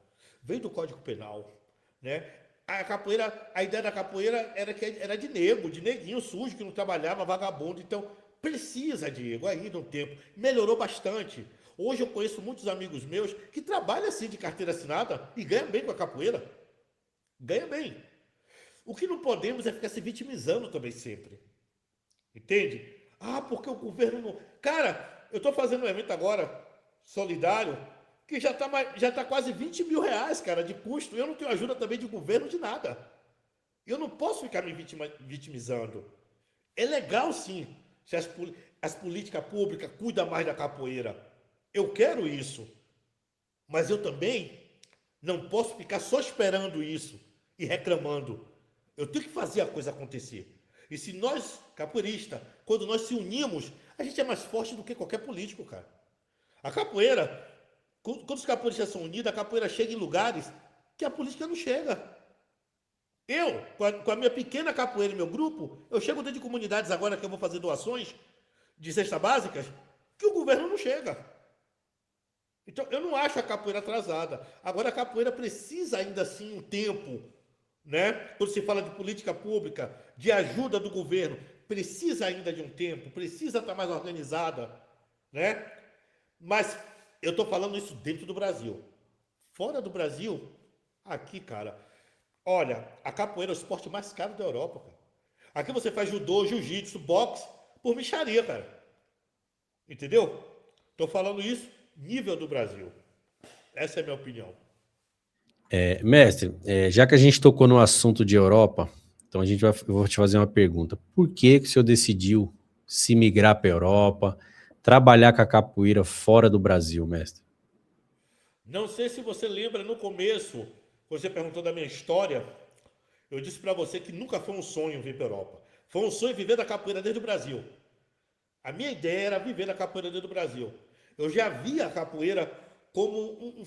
Veio do Código Penal, né? A ideia da capoeira era que era de negro, de neguinho sujo, que não trabalhava, vagabundo. Então, precisa, Diego, ainda um tempo. Melhorou bastante. Hoje eu conheço muitos amigos meus que trabalham assim de carteira assinada e ganham bem com a capoeira. Ganha bem. O que não podemos é ficar se vitimizando também sempre. Entende? Porque o governo não... Cara, eu estou fazendo um evento agora, solidário, que já tá quase 20 mil reais, cara, de custo. Eu não tenho ajuda também de governo, de nada. Eu não posso ficar me vitimizando. É legal, sim, se as políticas públicas cuidam mais da capoeira. Eu quero isso. Mas eu também não posso ficar só esperando isso e reclamando. Eu tenho que fazer a coisa acontecer. E se nós, capoeiristas, quando nós se unimos, a gente é mais forte do que qualquer político, cara. A capoeira, quando os capoeiristas são unidos, a capoeira chega em lugares que a política não chega. Eu, com a minha pequena capoeira e meu grupo, eu chego dentro de comunidades agora que eu vou fazer doações de cestas básicas, que o governo não chega. Então, eu não acho a capoeira atrasada. Agora, a capoeira precisa ainda assim um tempo, né? Quando se fala de política pública, de ajuda do governo, precisa ainda de um tempo, precisa estar mais organizada, né? Mas eu estou falando isso dentro do Brasil. Fora do Brasil, aqui, cara, olha, a capoeira é o esporte mais caro da Europa, cara. Aqui você faz judô, jiu-jitsu, boxe, por mixaria, cara. Entendeu? Estou falando isso nível do Brasil. Essa é a minha opinião. Mestre, já que a gente tocou no assunto de Europa, então eu vou te fazer uma pergunta. Por que que o senhor decidiu se migrar para a Europa, trabalhar com a capoeira fora do Brasil, mestre? Não sei se você lembra no começo, você perguntou da minha história, eu disse para você que nunca foi um sonho vir para a Europa. Foi um sonho viver da capoeira desde o Brasil. A minha ideia era viver da capoeira desde o Brasil. Eu já via a capoeira como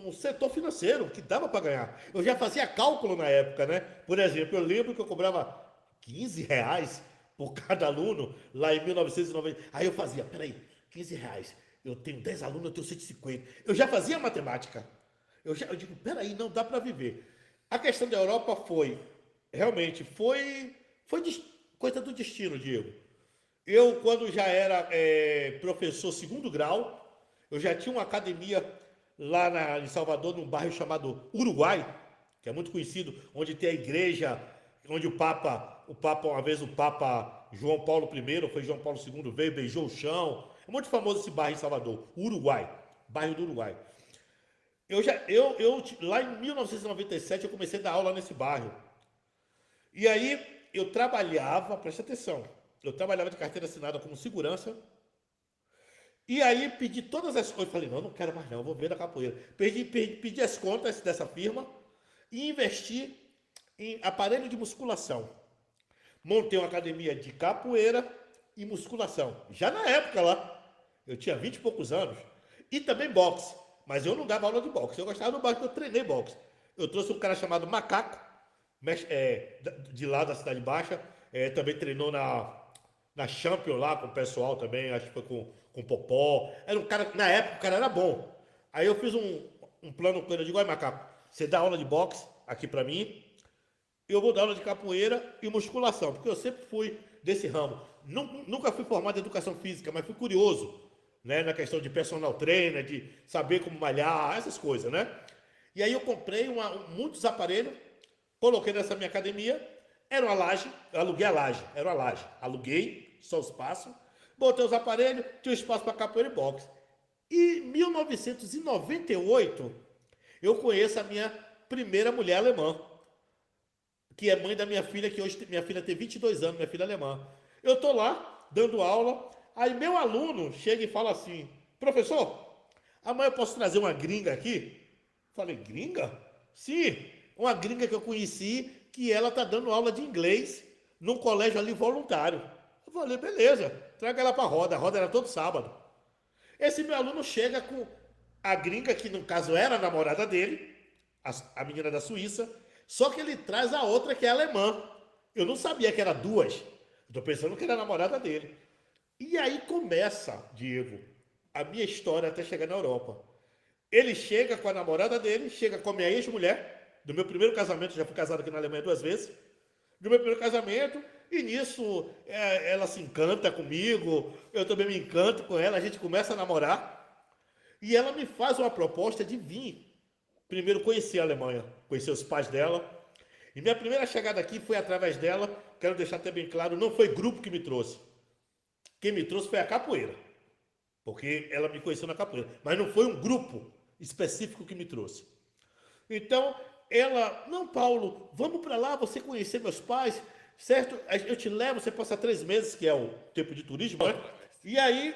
um setor financeiro que dava para ganhar. Eu já fazia cálculo na época, né? Por exemplo, eu lembro que eu cobrava R$ 15 por cada aluno lá em 1990. Aí eu fazia, peraí, R$ 15. Eu tenho 10 alunos, eu tenho 150. Eu já fazia matemática. Eu digo, peraí, não dá para viver. A questão da Europa realmente, foi coisa do destino, Diego. Eu, quando já era professor segundo grau, eu já tinha uma academia lá em Salvador, num bairro chamado Uruguai, que é muito conhecido, onde tem a igreja, onde uma vez o Papa João Paulo I, foi João Paulo II, veio, beijou o chão. É muito famoso esse bairro em Salvador, Uruguai, bairro do Uruguai. Lá em 1997, eu comecei a dar aula nesse bairro. E aí, eu trabalhava, presta atenção, eu trabalhava de carteira assinada como segurança. E aí pedi todas as coisas. Falei, não quero mais não, vou ver da capoeira. Pedi as contas dessa firma e investi em aparelho de musculação. Montei uma academia de capoeira e musculação. Já na época lá, eu tinha 20 e poucos anos. E também boxe. Mas eu não dava aula de boxe. Eu gostava do boxe, eu treinei boxe. Eu trouxe um cara chamado Macaco, de lá da Cidade Baixa. Também treinou na Champion lá com o pessoal também, acho que foi com o Popó. Era um cara, na época o cara era bom. Aí eu fiz um plano com ele, eu digo, olha Macaco, você dá aula de boxe aqui pra mim, eu vou dar aula de capoeira e musculação, porque eu sempre fui desse ramo. Nunca fui formado em educação física, mas fui curioso, né, na questão de personal trainer, de saber como malhar, essas coisas, né? E aí eu comprei muitos aparelhos, coloquei nessa minha academia. Era uma laje, eu aluguei a laje, era uma laje. Aluguei, só o espaço, botei os aparelhos, tinha espaço para capoeira e boxe. E em 1998, eu conheço a minha primeira mulher alemã, que é mãe da minha filha, que hoje minha filha tem 22 anos, minha filha alemã. Eu estou lá, dando aula, aí meu aluno chega e fala assim, professor, amanhã eu posso trazer uma gringa aqui? Falei, gringa? Sim, uma gringa que eu conheci, que ela está dando aula de inglês num colégio ali voluntário. Eu falei, beleza, traga ela para a roda era todo sábado. Esse meu aluno chega com a gringa, que no caso era a namorada dele, a menina da Suíça, só que ele traz a outra que é alemã. Eu não sabia que era duas, estou pensando que era a namorada dele. E aí começa, Diego, a minha história até chegar na Europa. Ele chega com a namorada dele, chega com a minha ex-mulher, do meu primeiro casamento, já fui casado aqui na Alemanha 2 vezes, do meu primeiro casamento, e nisso ela se encanta comigo, eu também me encanto com ela, a gente começa a namorar, e ela me faz uma proposta de vir, primeiro conhecer a Alemanha, conhecer os pais dela, e minha primeira chegada aqui foi através dela, quero deixar até bem claro, não foi grupo que me trouxe, quem me trouxe foi a capoeira, porque ela me conheceu na capoeira, mas não foi um grupo específico que me trouxe. Então, ela, não, Paulo, vamos para lá, você conhecer meus pais, certo? Eu te levo, você passa 3 meses, que é o tempo de turismo, né? E aí,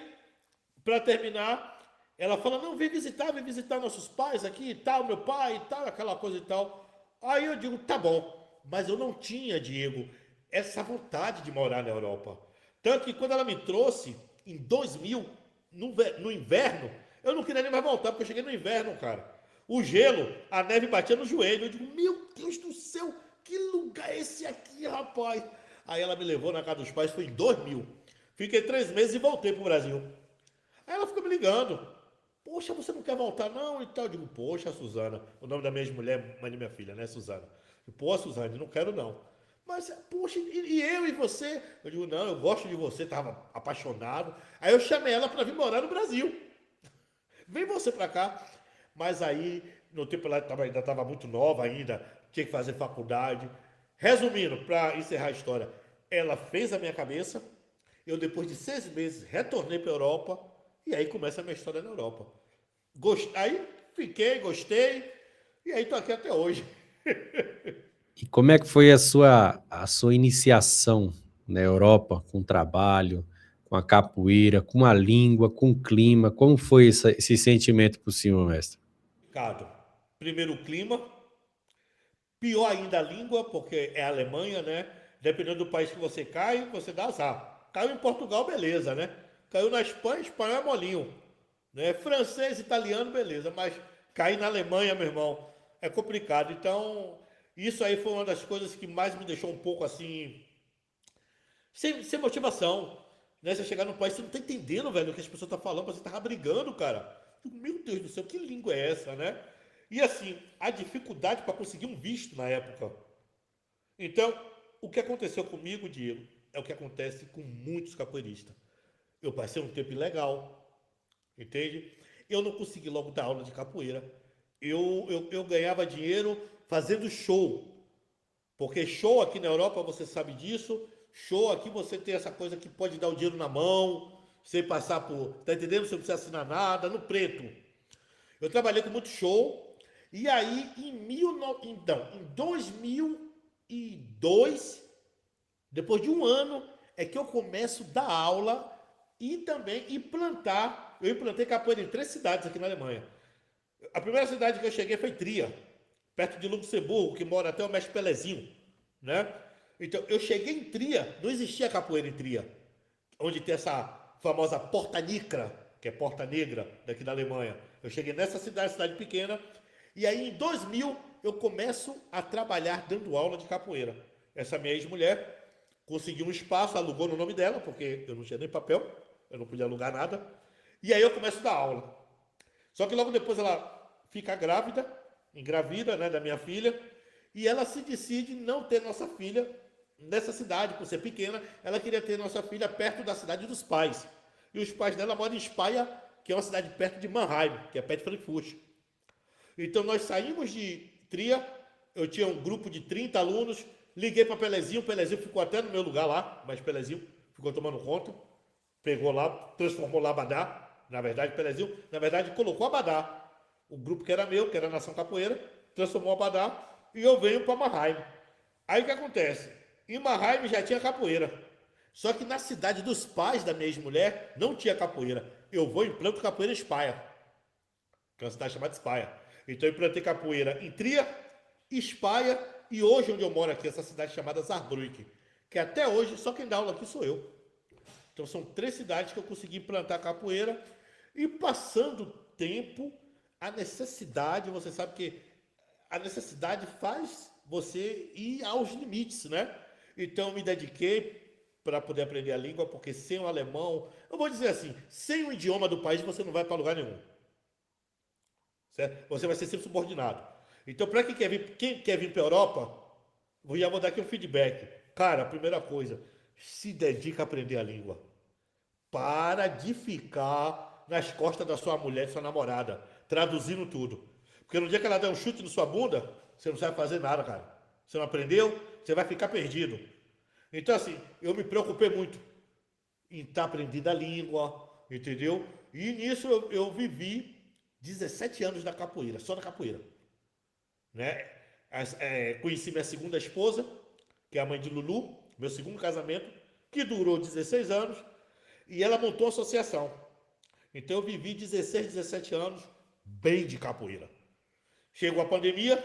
para terminar, ela fala, não, vem visitar nossos pais aqui e tal, meu pai e tal, aquela coisa e tal. Aí eu digo, tá bom, mas eu não tinha, Diego, essa vontade de morar na Europa. Tanto que quando ela me trouxe, em 2000, no inverno, eu não queria nem mais voltar, porque eu cheguei no inverno, cara. O gelo, a neve batia no joelho. Eu digo, meu Deus do céu, que lugar é esse aqui, rapaz? Aí ela me levou na casa dos pais, foi em 2000. Fiquei 3 meses e voltei pro Brasil. Aí ela ficou me ligando. Poxa, você não quer voltar não? E tal. Eu digo, poxa, Suzana. O nome da minha ex-mulher, mãe da minha filha, né, Suzana? Pô, Suzana, não quero não. Mas, poxa, e eu e você? Eu digo, não, eu gosto de você, tava apaixonado. Aí eu chamei ela para vir morar no Brasil. Vem você para cá. Mas aí, no tempo ela ainda estava muito nova ainda, tinha que fazer faculdade. Resumindo, para encerrar a história, ela fez a minha cabeça. Eu, depois de 6 meses, retornei para a Europa E aí começa a minha história na Europa. Aí fiquei, gostei, e aí tô aqui até hoje. E como é que foi a sua iniciação na Europa, com o trabalho, com a capoeira, com a língua, com o clima? Como foi esse sentimento por cima, mestre? Ricardo, primeiro o clima, pior ainda a língua, porque é a Alemanha, né? Dependendo do país que você dá azar. Caiu em Portugal, beleza, né? Caiu na Espanha, espanhol é molinho. Né? Francês, italiano, beleza. Mas cair na Alemanha, meu irmão, é complicado. Então, isso aí foi uma das coisas que mais me deixou um pouco assim, sem motivação. Né? Você chegar num país, você não tá entendendo, velho, o que as pessoas estão falando, você tava brigando, cara. Meu Deus do céu, que língua é essa, né? E assim, a dificuldade para conseguir um visto na época. Então, o que aconteceu comigo, Diego, é o que acontece com muitos capoeiristas. Eu passei um tempo ilegal, entende? Eu não consegui logo dar aula de capoeira. Eu ganhava dinheiro fazendo show. Porque show aqui na Europa, você sabe disso, show aqui você tem essa coisa que pode dar o dinheiro na mão, sem passar por... Tá entendendo? Você não precisa assinar nada, no preto. Eu trabalhei com muito show, e aí em 2002, depois de um ano, é que eu começo a dar aula e também implantar. Eu implantei capoeira em 3 cidades aqui na Alemanha. A primeira cidade que eu cheguei foi Tria, perto de Luxemburgo, que mora até o mestre Pelezinho, né? Então, eu cheguei em Tria, não existia capoeira em Tria, onde tem essa famosa Porta Nigra, que é Porta Negra daqui da Alemanha. Eu cheguei nessa cidade pequena, e aí em 2000 eu começo a trabalhar dando aula de capoeira. Essa minha ex-mulher conseguiu um espaço, alugou no nome dela, porque eu não tinha nem papel, eu não podia alugar nada, e aí eu começo a dar aula. Só que logo depois ela fica grávida, engravida, né, da minha filha, e ela se decide não ter nossa filha nessa cidade, por ser pequena, ela queria ter nossa filha perto da cidade dos pais. E os pais dela moram em Speyer, que é uma cidade perto de Mannheim, que é perto de Frankfurt. Então nós saímos de Tria, eu tinha um grupo de 30 alunos, liguei para o Pelezinho ficou até no meu lugar lá, mas Pelezinho ficou tomando conta, pegou lá, transformou lá Abadá, na verdade Pelezinho, colocou Abadá, o grupo que era meu, que era a Nação Capoeira, transformou Abadá, e eu venho para Mannheim. Aí o que acontece? Em Mannheim já tinha capoeira, só que na cidade dos pais da minha ex-mulher não tinha capoeira. Eu vou e implanto capoeira em Speyer, que é uma cidade chamada Speyer. Então eu implantei capoeira em Tria, Speyer e hoje onde eu moro aqui, essa cidade chamada Saarbrücken, que até hoje só quem dá aula aqui sou eu. Então são 3 cidades que eu consegui implantar capoeira e passando o tempo, a necessidade, você sabe que a necessidade faz você ir aos limites, né? Então eu me dediquei para poder aprender a língua, porque sem o alemão, eu vou dizer assim, sem o idioma do país você não vai para lugar nenhum. Certo? Você vai ser sempre subordinado. Então, para quem quer vir para a Europa, eu já vou dar aqui um feedback. Cara, a primeira coisa, se dedica a aprender a língua. Para de ficar nas costas da sua mulher, da sua namorada, traduzindo tudo. Porque no dia que ela der um chute na sua bunda, você não sabe fazer nada, cara. Você não aprendeu, você vai ficar perdido. Então, assim, eu me preocupei muito em estar aprendendo a língua, entendeu? E nisso eu vivi 17 anos da capoeira, só da capoeira. Né? Conheci minha segunda esposa, que é a mãe de Lulu, meu segundo casamento, que durou 16 anos, e ela montou a associação. Então eu vivi 16, 17 anos bem de capoeira. Chegou a pandemia,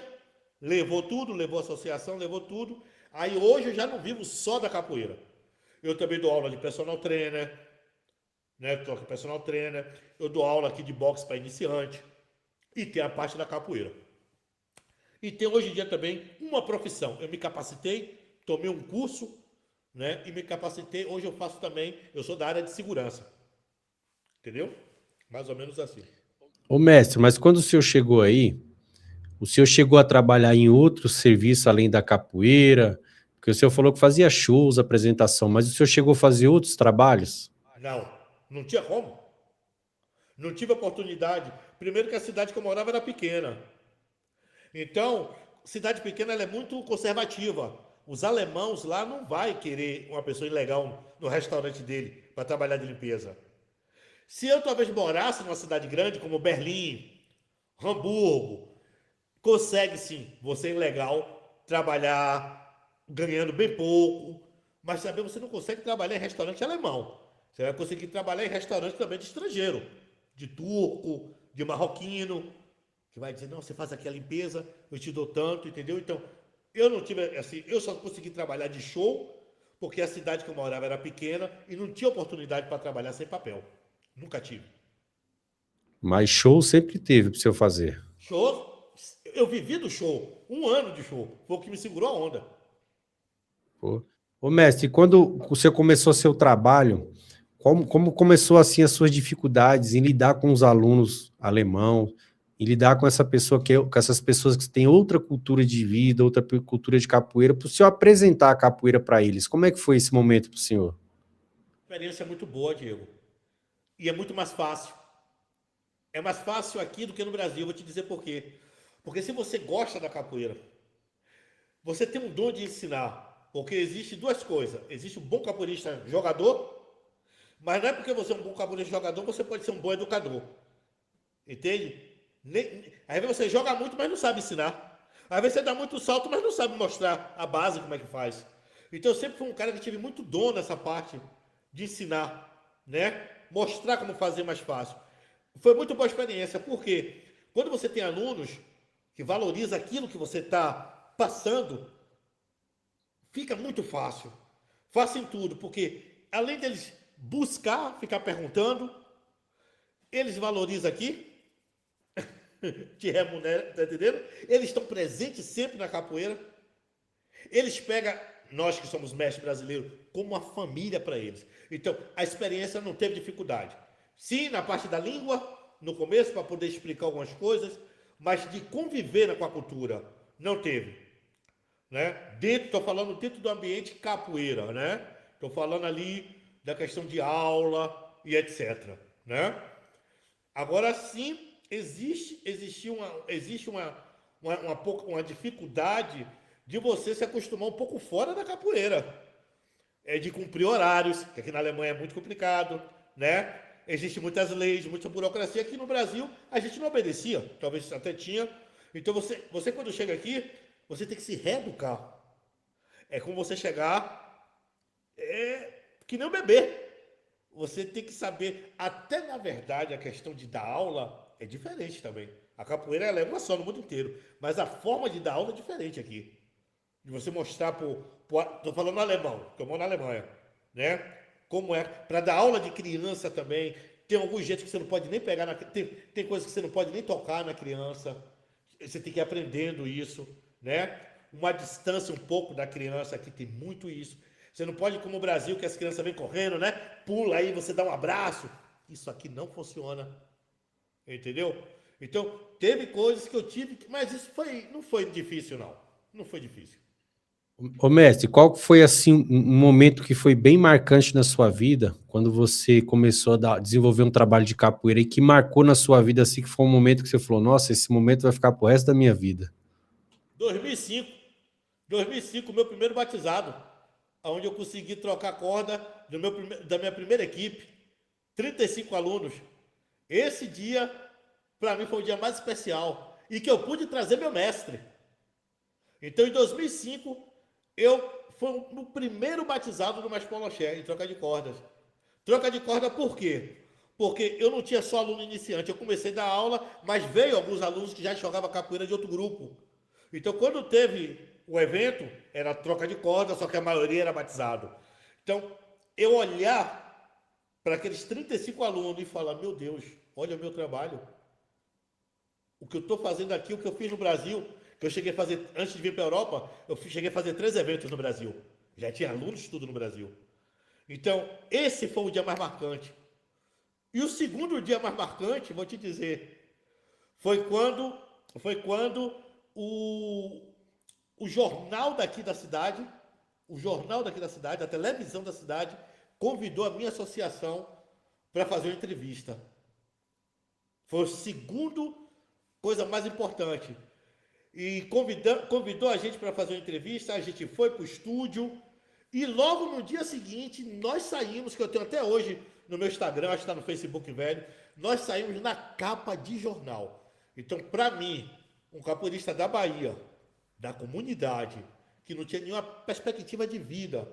levou tudo, levou a associação, levou tudo. Aí hoje eu já não vivo só da capoeira. Eu também dou aula de personal trainer, né? Toco personal trainer. Eu dou aula aqui de boxe para iniciante. E tem a parte da capoeira. E tem hoje em dia também uma profissão. Eu me capacitei, tomei um curso, né? E me capacitei. Hoje eu faço também, eu sou da área de segurança. Entendeu? Mais ou menos assim. Ô mestre, mas quando o senhor chegou aí, o senhor chegou a trabalhar em outros serviços além da capoeira? Porque o senhor falou que fazia shows, apresentação, mas o senhor chegou a fazer outros trabalhos? Não tinha como. Não tive oportunidade. Primeiro que a cidade que eu morava era pequena. Então, cidade pequena ela é muito conservativa. Os alemãos lá não vai querer uma pessoa ilegal no restaurante dele para trabalhar de limpeza. Se eu talvez morasse numa cidade grande como Berlim, Hamburgo, consegue sim, você é legal, trabalhar ganhando bem pouco, mas também você não consegue trabalhar em restaurante alemão. Você vai conseguir trabalhar em restaurante também de estrangeiro, de turco, de marroquino, que vai dizer, não, você faz aqui a limpeza, eu te dou tanto, entendeu? Então, eu não tive, assim, eu só consegui trabalhar de show, porque a cidade que eu morava era pequena e não tinha oportunidade para trabalhar sem papel. Nunca tive. Mas show sempre teve para o senhor fazer. Show, eu vivi do show, 1 ano de show, foi o que me segurou a onda. Pô. Ô, mestre, quando você começou seu trabalho, como começou assim as suas dificuldades em lidar com os alunos alemão, em lidar com essa pessoa com essas pessoas que têm outra cultura de vida, outra cultura de capoeira, para o senhor apresentar a capoeira para eles? Como é que foi esse momento para o senhor? Experiência muito boa, Diego. E é muito mais fácil. É mais fácil aqui do que no Brasil, vou te dizer por quê. Porque se você gosta da capoeira, você tem um dom de ensinar. Porque existe duas coisas. Existe um bom capoeirista jogador, mas não é porque você é um bom capoeirista jogador, você pode ser um bom educador. Entende? Às vezes você joga muito, mas não sabe ensinar. Às vezes você dá muito salto, mas não sabe mostrar a base, como é que faz. Então eu sempre fui um cara que tive muito dom nessa parte de ensinar, né? Mostrar como fazer mais fácil. Foi muito boa experiência, porque quando você tem alunos que valorizam aquilo que você está passando, fica muito fácil. Fácil em tudo, porque além deles buscar, ficar perguntando, eles valorizam aqui, te remuneram, tá entendendo? Eles estão presentes sempre na capoeira. Eles pegam, nós que somos mestres brasileiros, como uma família para eles. Então, a experiência não teve dificuldade. Sim, na parte da língua, no começo, para poder explicar algumas coisas, mas de conviver com a cultura, não teve. Né? Estou falando dentro do ambiente capoeira, né? Estou falando ali da questão de aula e etc. Né? Agora sim, existe uma dificuldade de você se acostumar um pouco fora da capoeira. É de cumprir horários, que aqui na Alemanha é muito complicado, né? Existem muitas leis, muita burocracia. Aqui no Brasil, a gente não obedecia, talvez até tinha. Então, você quando chega aqui, você tem que se reeducar. É como você chegar, que nem um bebê. Você tem que saber, até na verdade, a questão de dar aula é diferente também. A capoeira ela é uma só no mundo inteiro, mas a forma de dar aula é diferente aqui. De você mostrar estou falando alemão, que eu moro na Alemanha, né? Como é, para dar aula de criança também, tem alguns jeitos que você não pode nem pegar, tem coisas que você não pode nem tocar na criança, você tem que ir aprendendo isso, né? Uma distância um pouco da criança, aqui tem muito isso. Você não pode, como o Brasil, que as crianças vêm correndo, né? Pula aí, você dá um abraço. Isso aqui não funciona, entendeu? Então, teve coisas que eu tive, mas isso não foi difícil, não. Não foi difícil. Ô, mestre, qual foi assim um momento que foi bem marcante na sua vida, quando você começou a desenvolver um trabalho de capoeira e que marcou na sua vida assim, que foi um momento que você falou, nossa, esse momento vai ficar pro resto da minha vida? 2005, meu primeiro batizado, onde eu consegui trocar a corda da minha primeira equipe, 35 alunos. Esse dia, para mim, foi o dia mais especial e que eu pude trazer meu mestre. Então, em 2005, eu fui o primeiro batizado do Mestre Paulo Axé em troca de cordas. Troca de corda por quê? Porque eu não tinha só aluno iniciante, eu comecei a dar aula, mas veio alguns alunos que já jogavam capoeira de outro grupo. Então, quando teve o evento, era troca de corda, só que a maioria era batizado. Então, eu olhar para aqueles 35 alunos e falar, meu Deus, olha o meu trabalho. O que eu estou fazendo aqui, o que eu fiz no Brasil, que eu cheguei a fazer, antes de vir para a Europa, eu cheguei a fazer 3 eventos no Brasil. Já tinha alunos tudo no Brasil. Então, esse foi o dia mais marcante. E o segundo dia mais marcante, vou te dizer, foi quando o jornal daqui da cidade, a televisão da cidade, convidou a minha associação para fazer uma entrevista. Foi o segundo coisa mais importante. E convidou a gente para fazer uma entrevista, a gente foi para o estúdio, e logo no dia seguinte, nós saímos, que eu tenho até hoje no meu Instagram, acho que está no Facebook velho. Nós saímos na capa de jornal. Então, para mim, um capoeirista da Bahia, da comunidade, que não tinha nenhuma perspectiva de vida,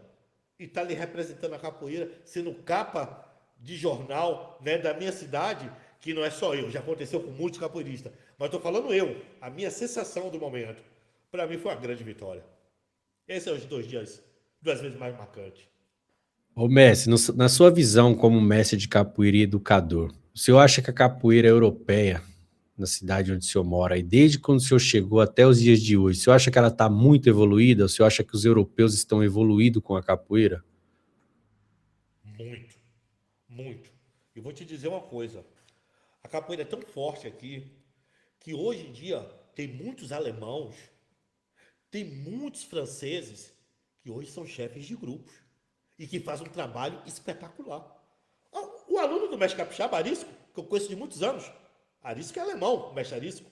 e está ali representando a capoeira, sendo capa de jornal, né, da minha cidade, que não é só eu, já aconteceu com muitos capoeiristas, mas estou falando eu, a minha sensação do momento, para mim foi uma grande vitória. Esses são os 2 dias, 2 vezes mais marcantes. Ô mestre, na sua visão como mestre de capoeira e educador, o senhor acha que a capoeira europeia, na cidade onde o senhor mora, e desde quando o senhor chegou até os dias de hoje, o senhor acha que ela está muito evoluída? O senhor acha que os europeus estão evoluídos com a capoeira? Muito, muito. E vou te dizer uma coisa, a capoeira é tão forte aqui, que hoje em dia tem muitos alemãos, tem muitos franceses, que hoje são chefes de grupos, e que fazem um trabalho espetacular. O aluno do mestre Capixaba, Arisco, que eu conheço de muitos anos, Arisco é alemão, o mestre Arisco,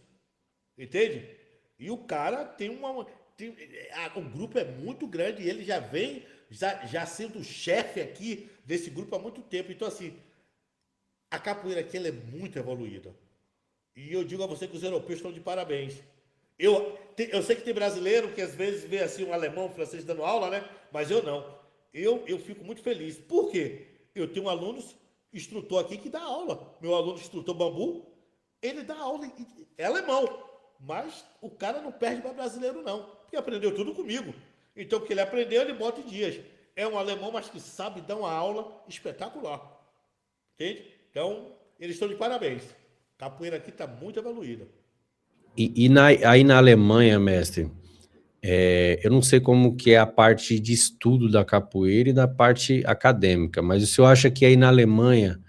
entende? E o cara tem o grupo é muito grande e ele já vem, já sendo chefe aqui desse grupo há muito tempo. Então, assim, a capoeira aqui ela é muito evoluída. E eu digo a você que os europeus estão de parabéns. Eu sei que tem brasileiro que às vezes vê assim um alemão, um francês dando aula, né? Mas eu não. Eu fico muito feliz. Por quê? Eu tenho alunos, instrutor aqui que dá aula. Meu aluno instrutor bambu, ele dá aula, é alemão. Mas o cara não perde para brasileiro não. Porque aprendeu tudo comigo. Então o que ele aprendeu, ele bota em dias. É um alemão, mas que sabe dar uma aula espetacular. Entende? Então, eles estão de parabéns. A capoeira aqui está muito evoluída. Aí na Alemanha, mestre, eu não sei como que é a parte de estudo da capoeira e da parte acadêmica, mas o senhor acha que aí na Alemanha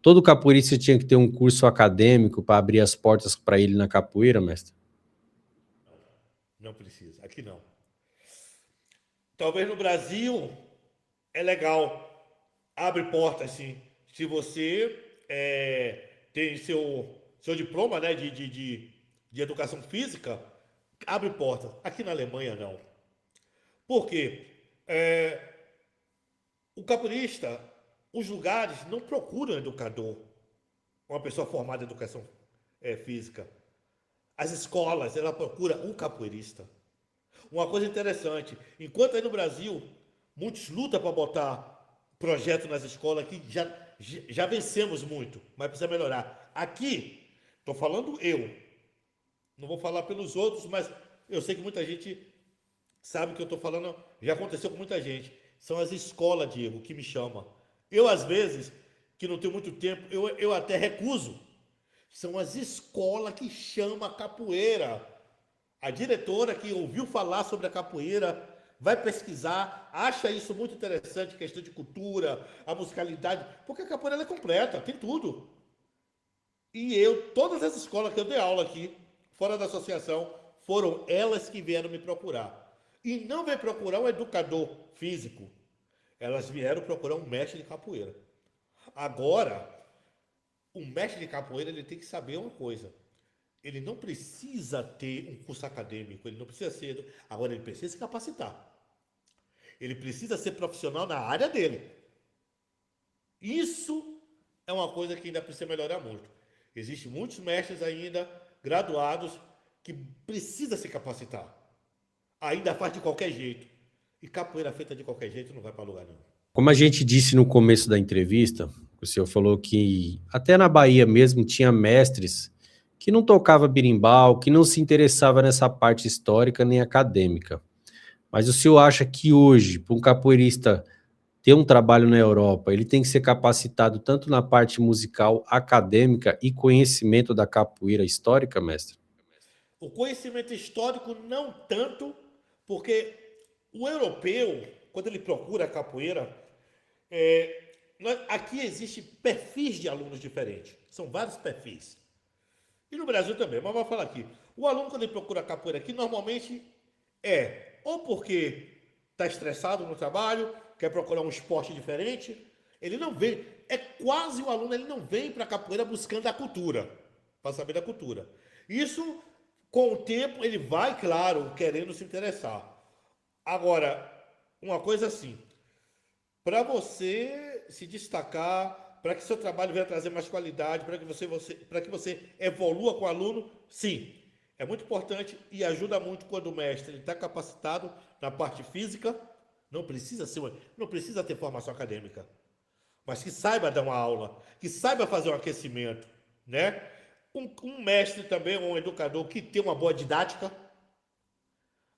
todo capoeirista tinha que ter um curso acadêmico para abrir as portas para ele na capoeira, mestre? Não precisa, aqui não. Talvez no Brasil é legal, abre portas sim. Se você tem seu diploma, né, de educação física, abre portas. Aqui na Alemanha não. Por quê? O capoeirista, os lugares não procuram educador, uma pessoa formada em educação física. As escolas, ela procura um capoeirista. Uma coisa interessante, enquanto aí no Brasil, muitos lutam para botar projeto nas escolas, que já vencemos muito, mas precisa melhorar. Aqui, estou falando eu, não vou falar pelos outros, mas eu sei que muita gente sabe o que eu estou falando, já aconteceu com muita gente. São as escolas, Diego, que me chamam. Eu, às vezes, que não tenho muito tempo, eu até recuso. São as escolas que chamam a capoeira. A diretora que ouviu falar sobre a capoeira vai pesquisar, acha isso muito interessante, questão de cultura, a musicalidade, porque a capoeira ela é completa, tem tudo. E todas as escolas que eu dei aula aqui, fora da associação, foram elas que vieram me procurar. E não veio procurar um educador físico, elas vieram procurar um mestre de capoeira. Agora, o mestre de capoeira ele tem que saber uma coisa. Ele não precisa ter um curso acadêmico, ele não precisa ser... Agora, ele precisa se capacitar. Ele precisa ser profissional na área dele. Isso é uma coisa que ainda precisa melhorar muito. Existem muitos mestres ainda, graduados, que precisam se capacitar. Ainda faz de qualquer jeito. E capoeira feita de qualquer jeito não vai para lugar nenhum. Como a gente disse no começo da entrevista, o senhor falou que até na Bahia mesmo tinha mestres que não tocava berimbau, que não se interessava nessa parte histórica nem acadêmica. Mas o senhor acha que hoje, para um capoeirista ter um trabalho na Europa, ele tem que ser capacitado tanto na parte musical, acadêmica e conhecimento da capoeira histórica, mestre? O conhecimento histórico não tanto, porque o europeu, quando ele procura a capoeira, aqui existem perfis de alunos diferentes. São vários perfis. E no Brasil também, mas vou falar aqui. O aluno, quando ele procura a capoeira aqui, normalmente ou porque está estressado no trabalho, quer procurar um esporte diferente, ele não vem, quase o aluno, ele não vem para a capoeira buscando a cultura, para saber da cultura. Isso, com o tempo, ele vai, claro, querendo se interessar. Agora, uma coisa assim, para você se destacar, para que seu trabalho venha trazer mais qualidade, para que você evolua com o aluno, sim. É muito importante e ajuda muito quando o mestre está capacitado na parte física, não precisa ter formação acadêmica, mas que saiba dar uma aula, que saiba fazer um aquecimento, né? Um mestre também, um educador que tem uma boa didática.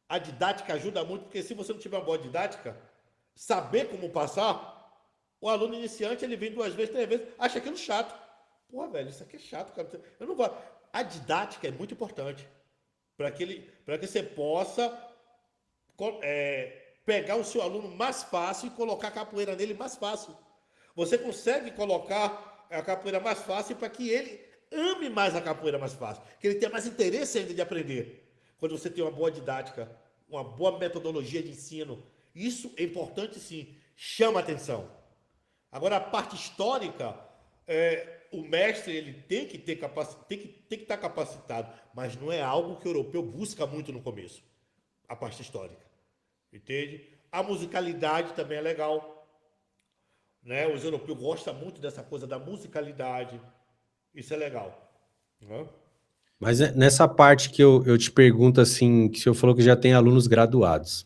A didática ajuda muito, porque se você não tiver uma boa didática, saber como passar, o aluno iniciante, ele vem 2 vezes, 3 vezes, acha aquilo chato. Pô, velho, isso aqui é chato, cara. Eu não vou. A didática é muito importante para que você possa pegar o seu aluno mais fácil e colocar a capoeira nele mais fácil. Você consegue colocar a capoeira mais fácil para que ele ame mais a capoeira mais fácil, que ele tenha mais interesse ainda de aprender. Quando você tem uma boa didática, uma boa metodologia de ensino, isso é importante sim, chama atenção. Agora, a parte histórica, o mestre ele tem que estar capacitado, mas não é algo que o europeu busca muito no começo, a parte histórica, entende? A musicalidade também é legal, né? Os europeus gostam muito dessa coisa da musicalidade, isso é legal, né? Mas nessa parte que eu te pergunto, assim, que o senhor falou que já tem alunos graduados.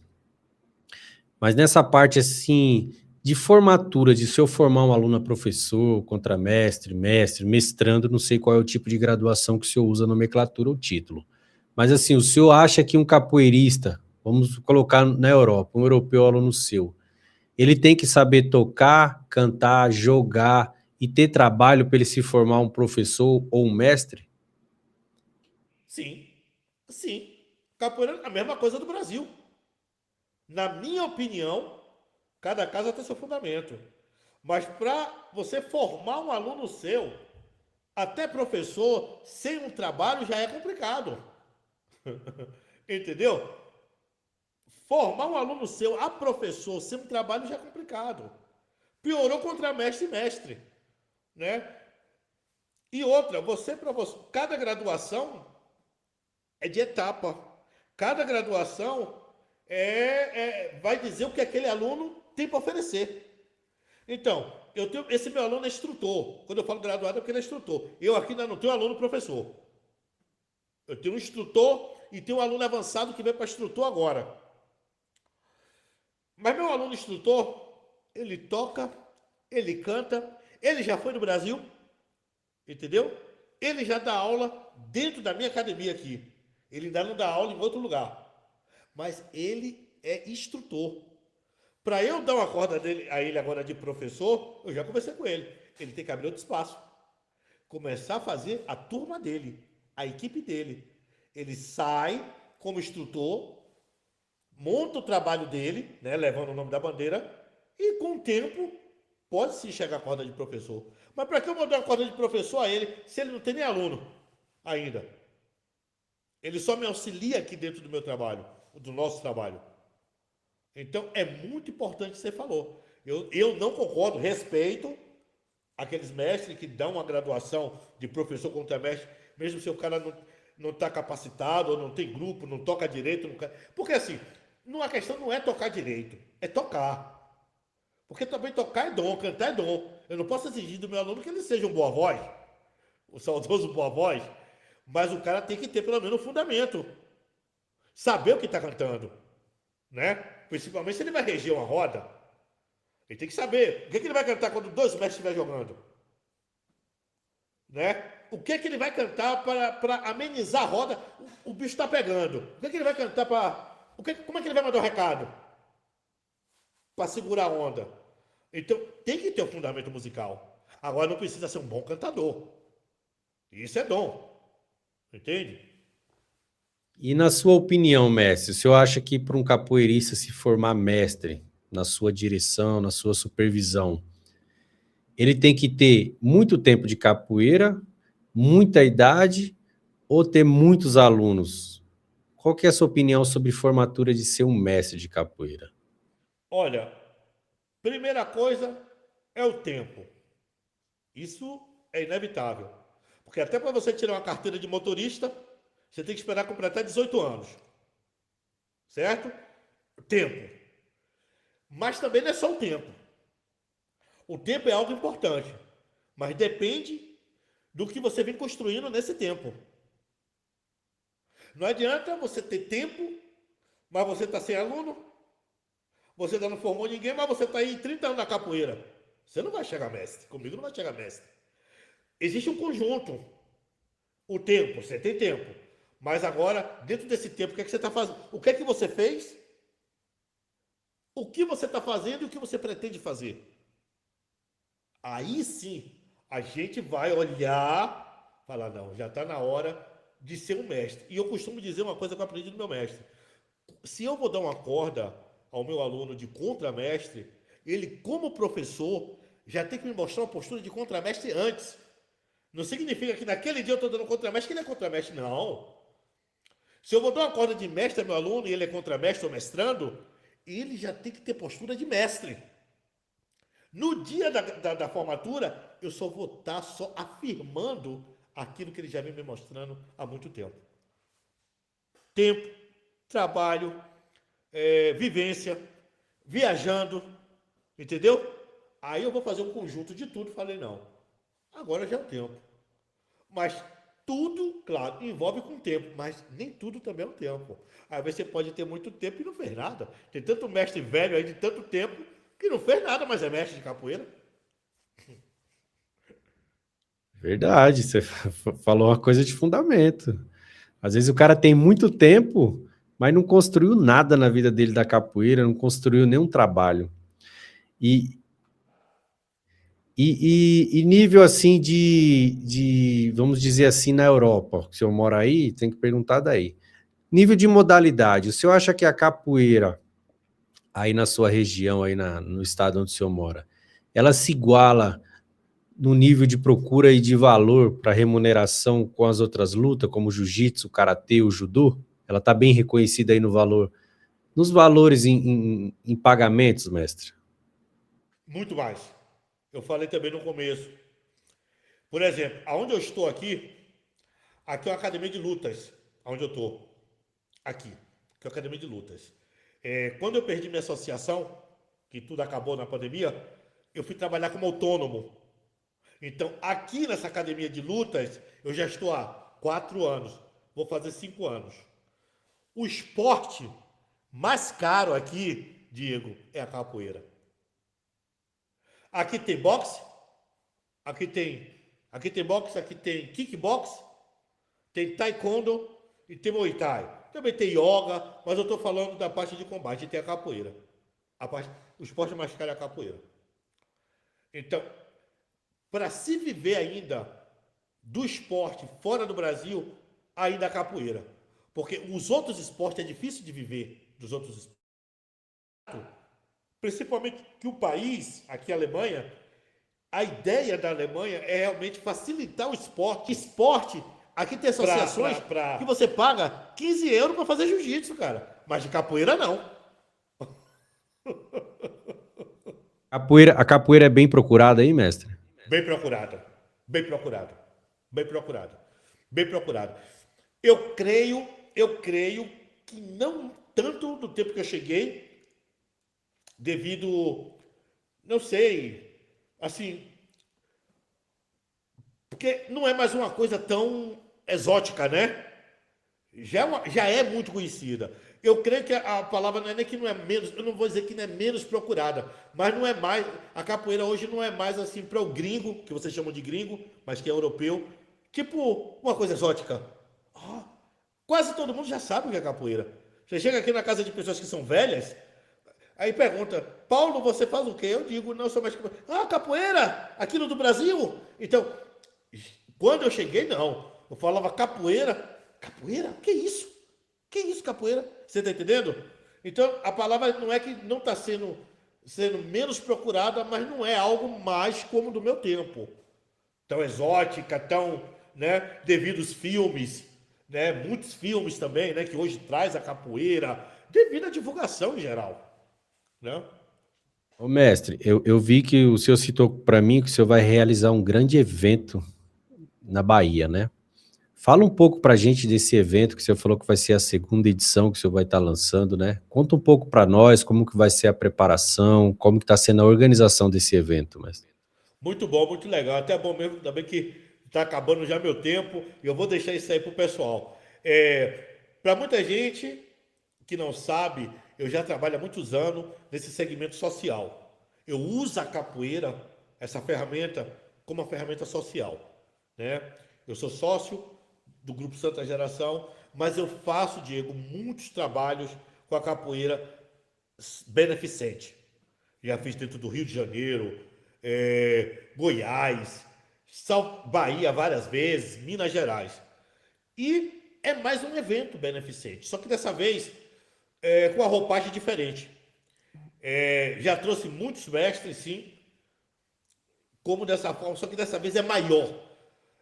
Mas nessa parte, assim, de formatura, de se eu formar um aluno a professor, contramestre, mestre, mestrando, não sei qual é o tipo de graduação que o senhor usa, nomenclatura ou título. Mas, assim, o senhor acha que um capoeirista, vamos colocar na Europa, um europeu aluno seu, ele tem que saber tocar, cantar, jogar e ter trabalho para ele se formar um professor ou um mestre? Sim, sim. Capoeira é a mesma coisa do Brasil. Na minha opinião, cada casa tem seu fundamento. Mas para você formar um aluno seu, até professor, sem um trabalho já é complicado. Entendeu? Formar um aluno seu a professor sem um trabalho já é complicado. Piorou contra mestre e mestre, né? E outra, cada graduação é de etapa. Cada graduação vai dizer o que aquele aluno tem para oferecer. Então, esse meu aluno é instrutor. Quando eu falo graduado é porque ele é instrutor. Eu aqui ainda não tenho aluno professor. Eu tenho um instrutor e tenho um aluno avançado que vem para instrutor agora. Mas meu aluno instrutor, ele toca, ele canta, ele já foi no Brasil, entendeu? Ele já dá aula dentro da minha academia aqui. Ele ainda não dá aula em outro lugar. Mas ele é instrutor. Para eu dar uma corda a ele agora de professor, eu já conversei com ele. Ele tem que abrir outro espaço. Começar a fazer a turma dele, a equipe dele. Ele sai como instrutor, monta o trabalho dele, né, levando o nome da bandeira, e com o tempo pode se chegar a corda de professor. Mas para que eu mandar uma corda de professor a ele, se ele não tem nem aluno ainda? Ele só me auxilia aqui dentro do meu trabalho, do nosso trabalho. Então, é muito importante o que você falou. Eu não concordo, respeito aqueles mestres que dão uma graduação de professor contra mestre, mesmo se o cara não está capacitado, ou não tem grupo, não toca direito. Porque assim, a questão não é tocar direito, é tocar. Porque também tocar é dom, cantar é dom. Eu não posso exigir do meu aluno que ele seja um boa voz, o saudoso boa voz, mas o cara tem que ter pelo menos um fundamento. Saber o que está cantando, né? Principalmente se ele vai reger uma roda, ele tem que saber o que ele vai cantar quando 2 mestres estiver jogando, né? O que ele vai cantar para amenizar a roda? O bicho está pegando. O que ele vai cantar como é que ele vai mandar o recado? Para segurar a onda. Então, tem que ter um fundamento musical. Agora, não precisa ser um bom cantador. Isso é dom. Entende? E na sua opinião, mestre, o senhor acha que para um capoeirista se formar mestre, na sua direção, na sua supervisão, ele tem que ter muito tempo de capoeira, muita idade ou ter muitos alunos? Qual que é a sua opinião sobre formatura de ser um mestre de capoeira? Olha, primeira coisa é o tempo. Isso é inevitável. Porque até para você tirar uma carteira de motorista, você tem que esperar completar 18 anos. Certo? Tempo. Mas também não é só o tempo. O tempo é algo importante, mas depende do que você vem construindo nesse tempo. Não adianta você ter tempo, mas você está sem aluno, você ainda não formou ninguém, mas você está aí 30 anos na capoeira. Você não vai chegar mestre, comigo não vai chegar mestre. Existe um conjunto, o tempo, você tem tempo, mas agora, dentro desse tempo, o que é que você está fazendo? O que é que você fez? O que você está fazendo e o que você pretende fazer? Aí sim, a gente vai olhar, falar, não, já está na hora de ser um mestre. E eu costumo dizer uma coisa que eu aprendi do meu mestre. Se eu vou dar uma corda ao meu aluno de contramestre, ele, como professor, já tem que me mostrar uma postura de contramestre antes. Não significa que naquele dia eu estou dando contramestre, que ele é contramestre, não. Se eu vou dar uma corda de mestre ao meu aluno e ele é contramestre ou mestrando, ele já tem que ter postura de mestre. No dia da formatura, eu só vou estar só afirmando aquilo que ele já vem me mostrando há muito tempo. Tempo, trabalho, vivência, viajando, entendeu? Aí eu vou fazer um conjunto de tudo. Falei, não, agora já é o tempo. Mas tudo, claro, envolve com tempo, mas nem tudo também é o tempo. Aí você pode ter muito tempo e não fez nada. Tem tanto mestre velho aí de tanto tempo que não fez nada, mas é mestre de capoeira. Verdade, você falou uma coisa de fundamento. Às vezes o cara tem muito tempo, mas não construiu nada na vida dele da capoeira, não construiu nenhum trabalho. E nível assim vamos dizer assim, na Europa, se eu moro aí, tem que perguntar daí. Nível de modalidade, o senhor acha que a capoeira, aí na sua região, aí no estado onde o senhor mora, ela se iguala no nível de procura e de valor para remuneração com as outras lutas, como o jiu-jitsu, o karatê, o judô? Ela está bem reconhecida aí no valor, nos valores em pagamentos, mestre? Muito mais. Eu falei também no começo. Por exemplo, aonde eu estou aqui é uma academia de lutas, aonde eu estou. Aqui, que é a academia de lutas. Quando eu perdi minha associação, que tudo acabou na pandemia, eu fui trabalhar como autônomo. Então, aqui nessa academia de lutas, eu já estou há 4 anos. Vou fazer 5 anos. O esporte mais caro aqui, Diego, é a capoeira. Aqui tem boxe, aqui tem boxe, aqui tem kickbox, tem taekwondo e tem muay thai. Também tem yoga, mas eu estou falando da parte de combate, tem a capoeira. O esporte mais caro é a capoeira. Então, para se viver ainda do esporte fora do Brasil, ainda a capoeira. Porque os outros esportes é difícil de viver dos outros esportes. Principalmente que o país, aqui a Alemanha, a ideia da Alemanha é realmente facilitar o esporte. Esporte, aqui tem associações que você paga 15 euros para fazer jiu-jitsu, cara. Mas de capoeira, não. A capoeira é bem procurada aí, mestre? Bem procurada. Bem procurada. Bem procurada. Bem procurada. Eu creio que não tanto do tempo que eu cheguei, devido, não sei, assim, porque não é mais uma coisa tão exótica, né? Já é muito conhecida. Eu creio que a palavra não é nem que não é menos, eu não vou dizer que não é menos procurada, mas não é mais, a capoeira hoje não é mais assim para o gringo, que vocês chamam de gringo, mas que é europeu, tipo uma coisa exótica. Quase todo mundo já sabe o que é capoeira. Você chega aqui na casa de pessoas que são velhas, aí pergunta, Paulo, você faz o quê? Eu digo, não, sou mais capoeira. Ah, capoeira? Aquilo do Brasil? Então, quando eu cheguei, não. Eu falava capoeira. Capoeira? Que isso? Que isso, capoeira? Você está entendendo? Então, a palavra não é que não está sendo menos procurada, mas não é algo mais como do meu tempo. Tão exótica, tão, né, devido aos filmes, né, muitos filmes também, né, que hoje traz a capoeira, devido à divulgação em geral. Né? Ô, mestre, eu vi que o senhor citou para mim que o senhor vai realizar um grande evento na Bahia, né? Fala um pouco para a gente desse evento que o senhor falou que vai ser a segunda edição que o senhor vai estar lançando, né? Conta um pouco para nós como que vai ser a preparação, como que está sendo a organização desse evento, mestre. Muito bom, muito legal. Até bom mesmo, ainda bem que está acabando já meu tempo e eu vou deixar isso aí para o pessoal. Para muita gente que não sabe, eu já trabalho há muitos anos nesse segmento social. Eu uso a capoeira, essa ferramenta, como uma ferramenta social, né? Eu sou sócio do Grupo Santa Geração, mas eu faço, Diego, muitos trabalhos com a capoeira beneficente. Já fiz dentro do Rio de Janeiro, Goiás, Bahia várias vezes, Minas Gerais. E é mais um evento beneficente, só que dessa vez com a roupagem diferente. Já trouxe muitos mestres, sim, como dessa forma, só que dessa vez é maior.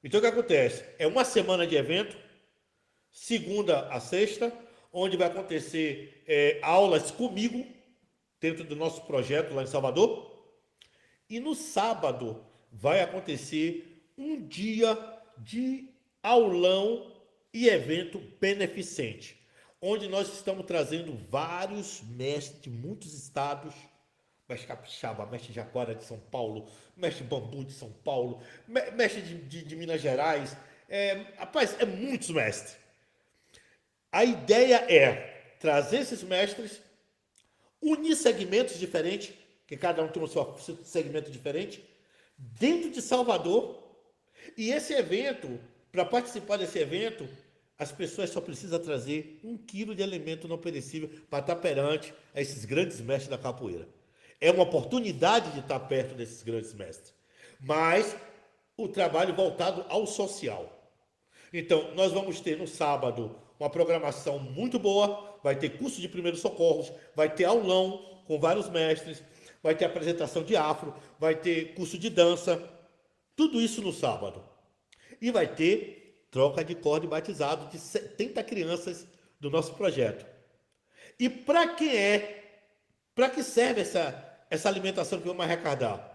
Então o que acontece? É uma semana de evento, segunda a sexta, onde vai acontecer aulas comigo, dentro do nosso projeto lá em Salvador. E no sábado vai acontecer um dia de aulão e evento beneficente, onde nós estamos trazendo vários mestres de muitos estados, mestre capixaba, mestre jaguara de São Paulo, mestre bambu de São Paulo, mestre de Minas Gerais. Rapaz, é muitos mestres. A ideia é trazer esses mestres, unir segmentos diferentes, que cada um tem o seu segmento diferente, dentro de Salvador. E esse evento, para participar desse evento, as pessoas só precisam trazer 1 quilo de alimento não perecível para estar perante a esses grandes mestres da capoeira. É uma oportunidade de estar perto desses grandes mestres, mas o trabalho voltado ao social. Então, nós vamos ter no sábado uma programação muito boa, vai ter curso de primeiros socorros, vai ter aulão com vários mestres, vai ter apresentação de afro, vai ter curso de dança, tudo isso no sábado. E vai ter troca de corda e batizado de 70 crianças do nosso projeto. E para que serve essa alimentação que vamos arrecadar?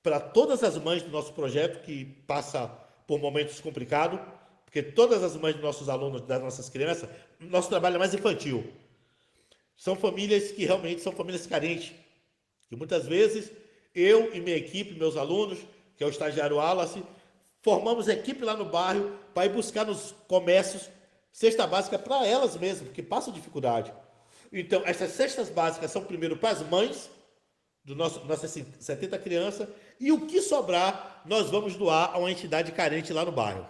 Para todas as mães do nosso projeto que passa por momentos complicados, porque todas as mães dos nossos alunos, das nossas crianças, nosso trabalho é mais infantil. São famílias que realmente são famílias carentes. E muitas vezes, eu e minha equipe, meus alunos, que é o estagiário Wallace, formamos equipe lá no bairro para ir buscar nos comércios cesta básica para elas mesmas, que passam dificuldade. Então, essas cestas básicas são primeiro para as mães, nossas 70 crianças, e o que sobrar, nós vamos doar a uma entidade carente lá no bairro.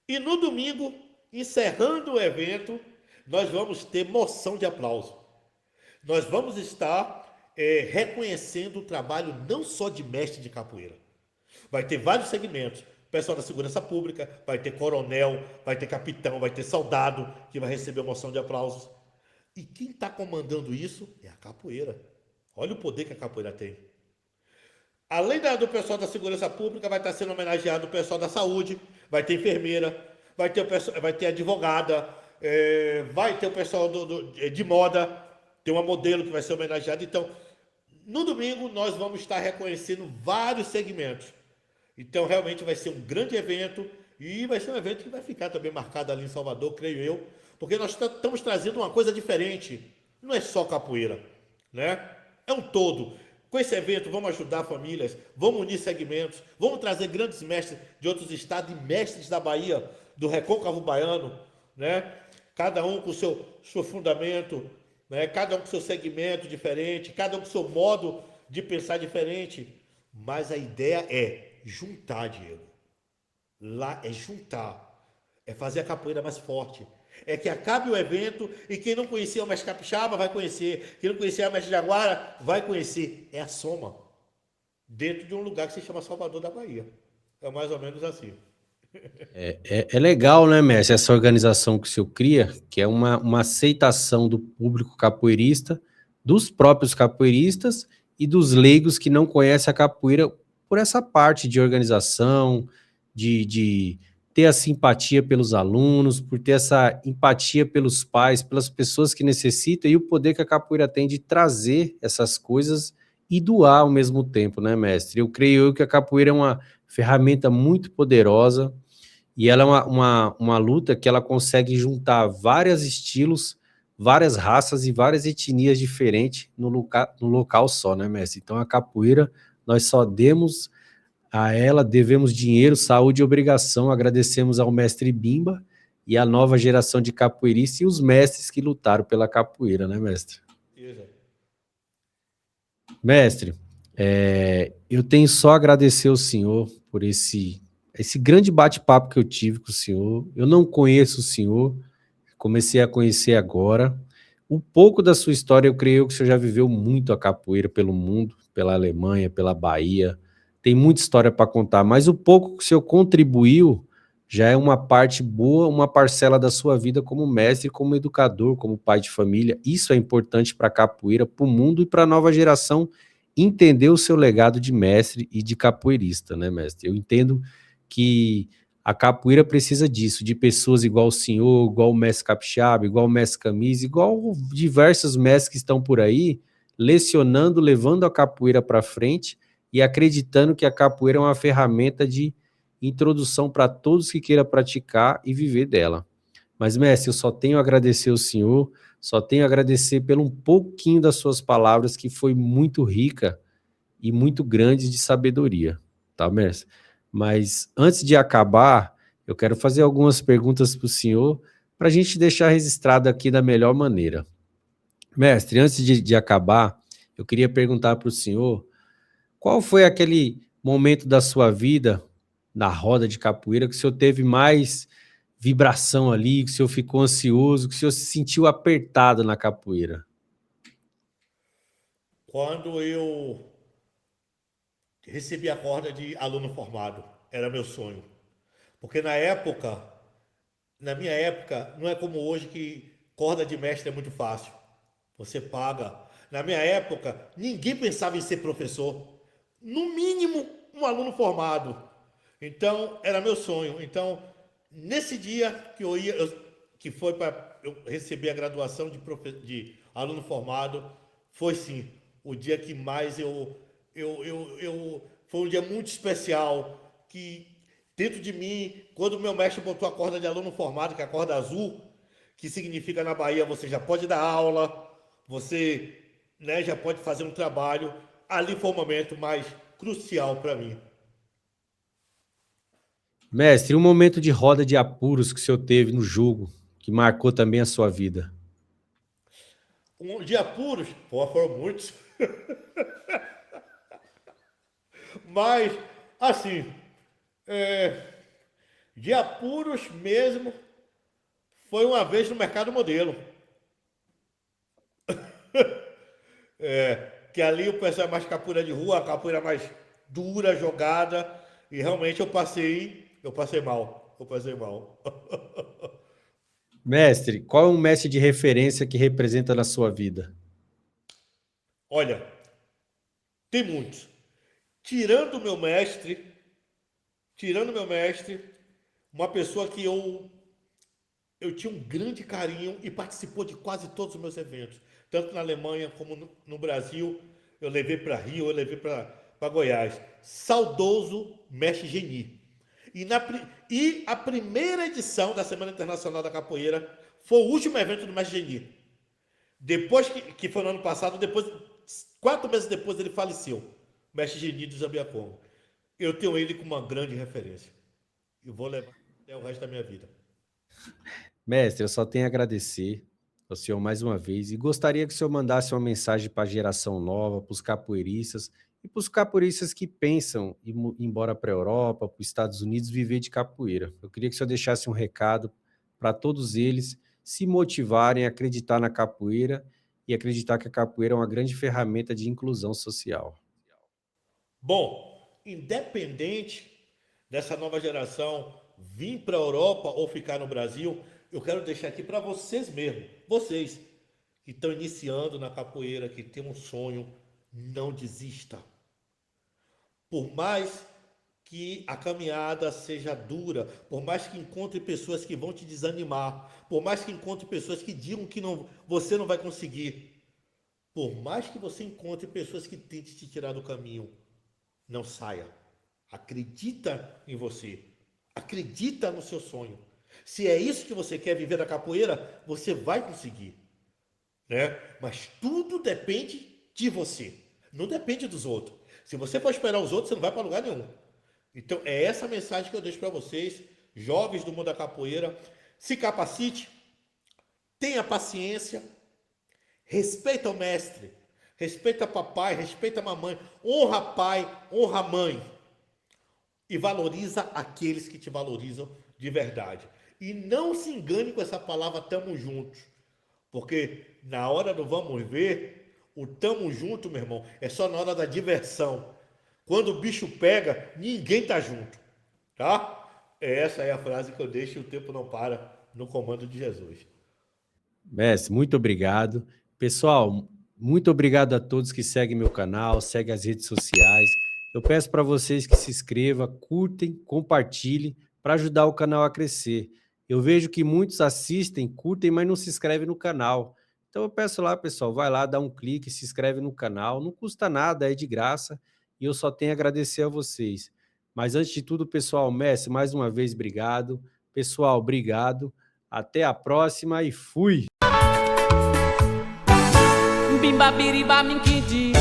E no domingo, encerrando o evento, nós vamos ter moção de aplauso. Nós vamos estar reconhecendo o trabalho não só de mestre de capoeira. Vai ter vários segmentos. O pessoal da segurança pública, vai ter coronel, vai ter capitão, vai ter soldado que vai receber moção de aplausos. E quem está comandando isso é a capoeira. Olha o poder que a capoeira tem. Além do pessoal da segurança pública, vai estar sendo homenageado o pessoal da saúde, vai ter enfermeira, vai ter advogada, vai ter o pessoal de moda, tem uma modelo que vai ser homenageada. Então, no domingo, nós vamos estar reconhecendo vários segmentos. Então, realmente vai ser um grande evento e vai ser um evento que vai ficar também marcado ali em Salvador, creio eu, porque nós estamos trazendo uma coisa diferente. Não é só capoeira, né? É um todo. Com esse evento, vamos ajudar famílias, vamos unir segmentos, vamos trazer grandes mestres de outros estados e mestres da Bahia, do Recôncavo Baiano, né? Cada um com o seu fundamento, né? Cada um com o seu segmento diferente, cada um com o seu modo de pensar diferente. Mas a ideia é juntar, Diego. Lá é juntar. É fazer a capoeira mais forte. É que acabe o evento e quem não conhecia o mestre capixaba vai conhecer. Quem não conhecia o mestre jaguara vai conhecer. É a soma. Dentro de um lugar que se chama Salvador da Bahia. É mais ou menos assim. É legal, né, mestre, essa organização que o senhor cria, que é uma aceitação do público capoeirista, dos próprios capoeiristas e dos leigos que não conhecem a capoeira por essa parte de organização, de ter a simpatia pelos alunos, por ter essa empatia pelos pais, pelas pessoas que necessitam, e o poder que a capoeira tem de trazer essas coisas e doar ao mesmo tempo, né, mestre? Eu creio que a capoeira é uma ferramenta muito poderosa, E ela é uma luta que ela consegue juntar vários estilos, várias raças e várias etnias diferentes no local só, né, mestre? Então a capoeira, nós só demos a ela, devemos dinheiro, saúde e obrigação, agradecemos ao mestre Bimba e à nova geração de capoeiristas e os mestres que lutaram pela capoeira, né, mestre? Isso. Mestre, eu tenho só a agradecer ao senhor por esse grande bate-papo que eu tive com o senhor. Eu não conheço o senhor, comecei a conhecer agora. Um pouco da sua história, eu creio que o senhor já viveu muito a capoeira pelo mundo, pela Alemanha, pela Bahia. Tem muita história para contar, mas o pouco que o senhor contribuiu já é uma parte boa, uma parcela da sua vida como mestre, como educador, como pai de família. Isso é importante para a capoeira, para o mundo e para a nova geração entender o seu legado de mestre e de capoeirista, né, mestre? Eu entendo que a capoeira precisa disso, de pessoas igual o senhor, igual o mestre Capixaba, igual o mestre Camisa, igual diversos mestres que estão por aí, lecionando, levando a capoeira para frente e acreditando que a capoeira é uma ferramenta de introdução para todos que queiram praticar e viver dela. Mas, mestre, eu só tenho a agradecer ao senhor, só tenho a agradecer pelo um pouquinho das suas palavras, que foi muito rica e muito grande de sabedoria, tá, mestre? Mas, antes de acabar, eu quero fazer algumas perguntas para o senhor, para a gente deixar registrado aqui da melhor maneira. Mestre, antes de acabar, eu queria perguntar para o senhor, qual foi aquele momento da sua vida, na roda de capoeira, que o senhor teve mais vibração ali, que o senhor ficou ansioso, que o senhor se sentiu apertado na capoeira? Quando eu recebi a corda de aluno formado, era meu sonho. Porque na minha época, não é como hoje que corda de mestre é muito fácil. Você paga. Na minha época, ninguém pensava em ser professor. No mínimo, um aluno formado. Então, era meu sonho. Então, nesse dia que que foi para eu receber a graduação de aluno formado, foi sim o dia que mais foi um dia muito especial, que dentro de mim, quando o meu mestre botou a corda de aluno formado, que é a corda azul, que significa na Bahia você já pode dar aula, você, né, já pode fazer um trabalho, ali foi o momento mais crucial para mim. Mestre, um momento de roda de apuros que o senhor teve no jogo, que marcou também a sua vida? Um dia puros, pô, foram muitos, mas assim, é, de apuros mesmo, foi uma vez no Mercado Modelo. Que ali o pessoal é mais capoeira de rua, a capoeira mais dura, jogada, e realmente eu passei mal, eu passei mal. Mestre, qual é um mestre de referência que representa na sua vida? Olha, tem muitos. Tirando o meu mestre, tirando o meu mestre, uma pessoa que eu tinha um grande carinho e participou de quase todos os meus eventos, tanto na Alemanha como no Brasil. Eu levei para Rio, eu levei para Goiás. Saudoso Mestre Geni. E a primeira edição da Semana Internacional da Capoeira foi o último evento do Mestre Geni. Depois que foi no ano passado, 4 meses depois ele faleceu. Mestre Geni do Zambiacongo. Eu tenho ele como uma grande referência. E vou levar até o resto da minha vida. Mestre, eu só tenho a agradecer ao senhor mais uma vez e gostaria que o senhor mandasse uma mensagem para a geração nova, para os capoeiristas e para os capoeiristas que pensam em ir embora para a Europa, para os Estados Unidos, viver de capoeira. Eu queria que o senhor deixasse um recado para todos eles se motivarem a acreditar na capoeira e acreditar que a capoeira é uma grande ferramenta de inclusão social. Bom, independente dessa nova geração vir para a Europa ou ficar no Brasil, eu quero deixar aqui para vocês mesmo, vocês que estão iniciando na capoeira, que têm um sonho, não desista. Por mais que a caminhada seja dura, por mais que encontre pessoas que vão te desanimar, por mais que encontre pessoas que digam que você não vai conseguir, por mais que você encontre pessoas que tentem te tirar do caminho, não saia. Acredita em você. Acredita no seu sonho. Se é isso que você quer viver da capoeira, você vai conseguir, né? Mas tudo depende de você. Não depende dos outros. Se você for esperar os outros, você não vai para lugar nenhum. Então, é essa mensagem que eu deixo para vocês, jovens do mundo da capoeira. Se capacite, tenha paciência, respeita o mestre, respeita papai, respeita a mamãe, honra pai, honra mãe. E valoriza aqueles que te valorizam de verdade. E não se engane com essa palavra tamo juntos. Porque na hora do vamos ver, o tamo junto, meu irmão, é só na hora da diversão. Quando o bicho pega, ninguém tá junto. Tá? Essa é a frase que eu deixo e o tempo não para no comando de Jesus. Mestre, muito obrigado. Pessoal, muito obrigado a todos que seguem meu canal, seguem as redes sociais. Eu peço para vocês que se inscrevam, curtem, compartilhem para ajudar o canal a crescer. Eu vejo que muitos assistem, curtem, mas não se inscrevem no canal. Então eu peço lá, pessoal, vai lá, dá um clique, se inscreve no canal. Não custa nada, é de graça. E eu só tenho a agradecer a vocês. Mas antes de tudo, pessoal, mestre, mais uma vez, obrigado. Pessoal, obrigado. Até a próxima e fui! Bimba biriba minquidiga,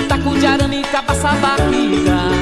taco de arame, cabaça barriga.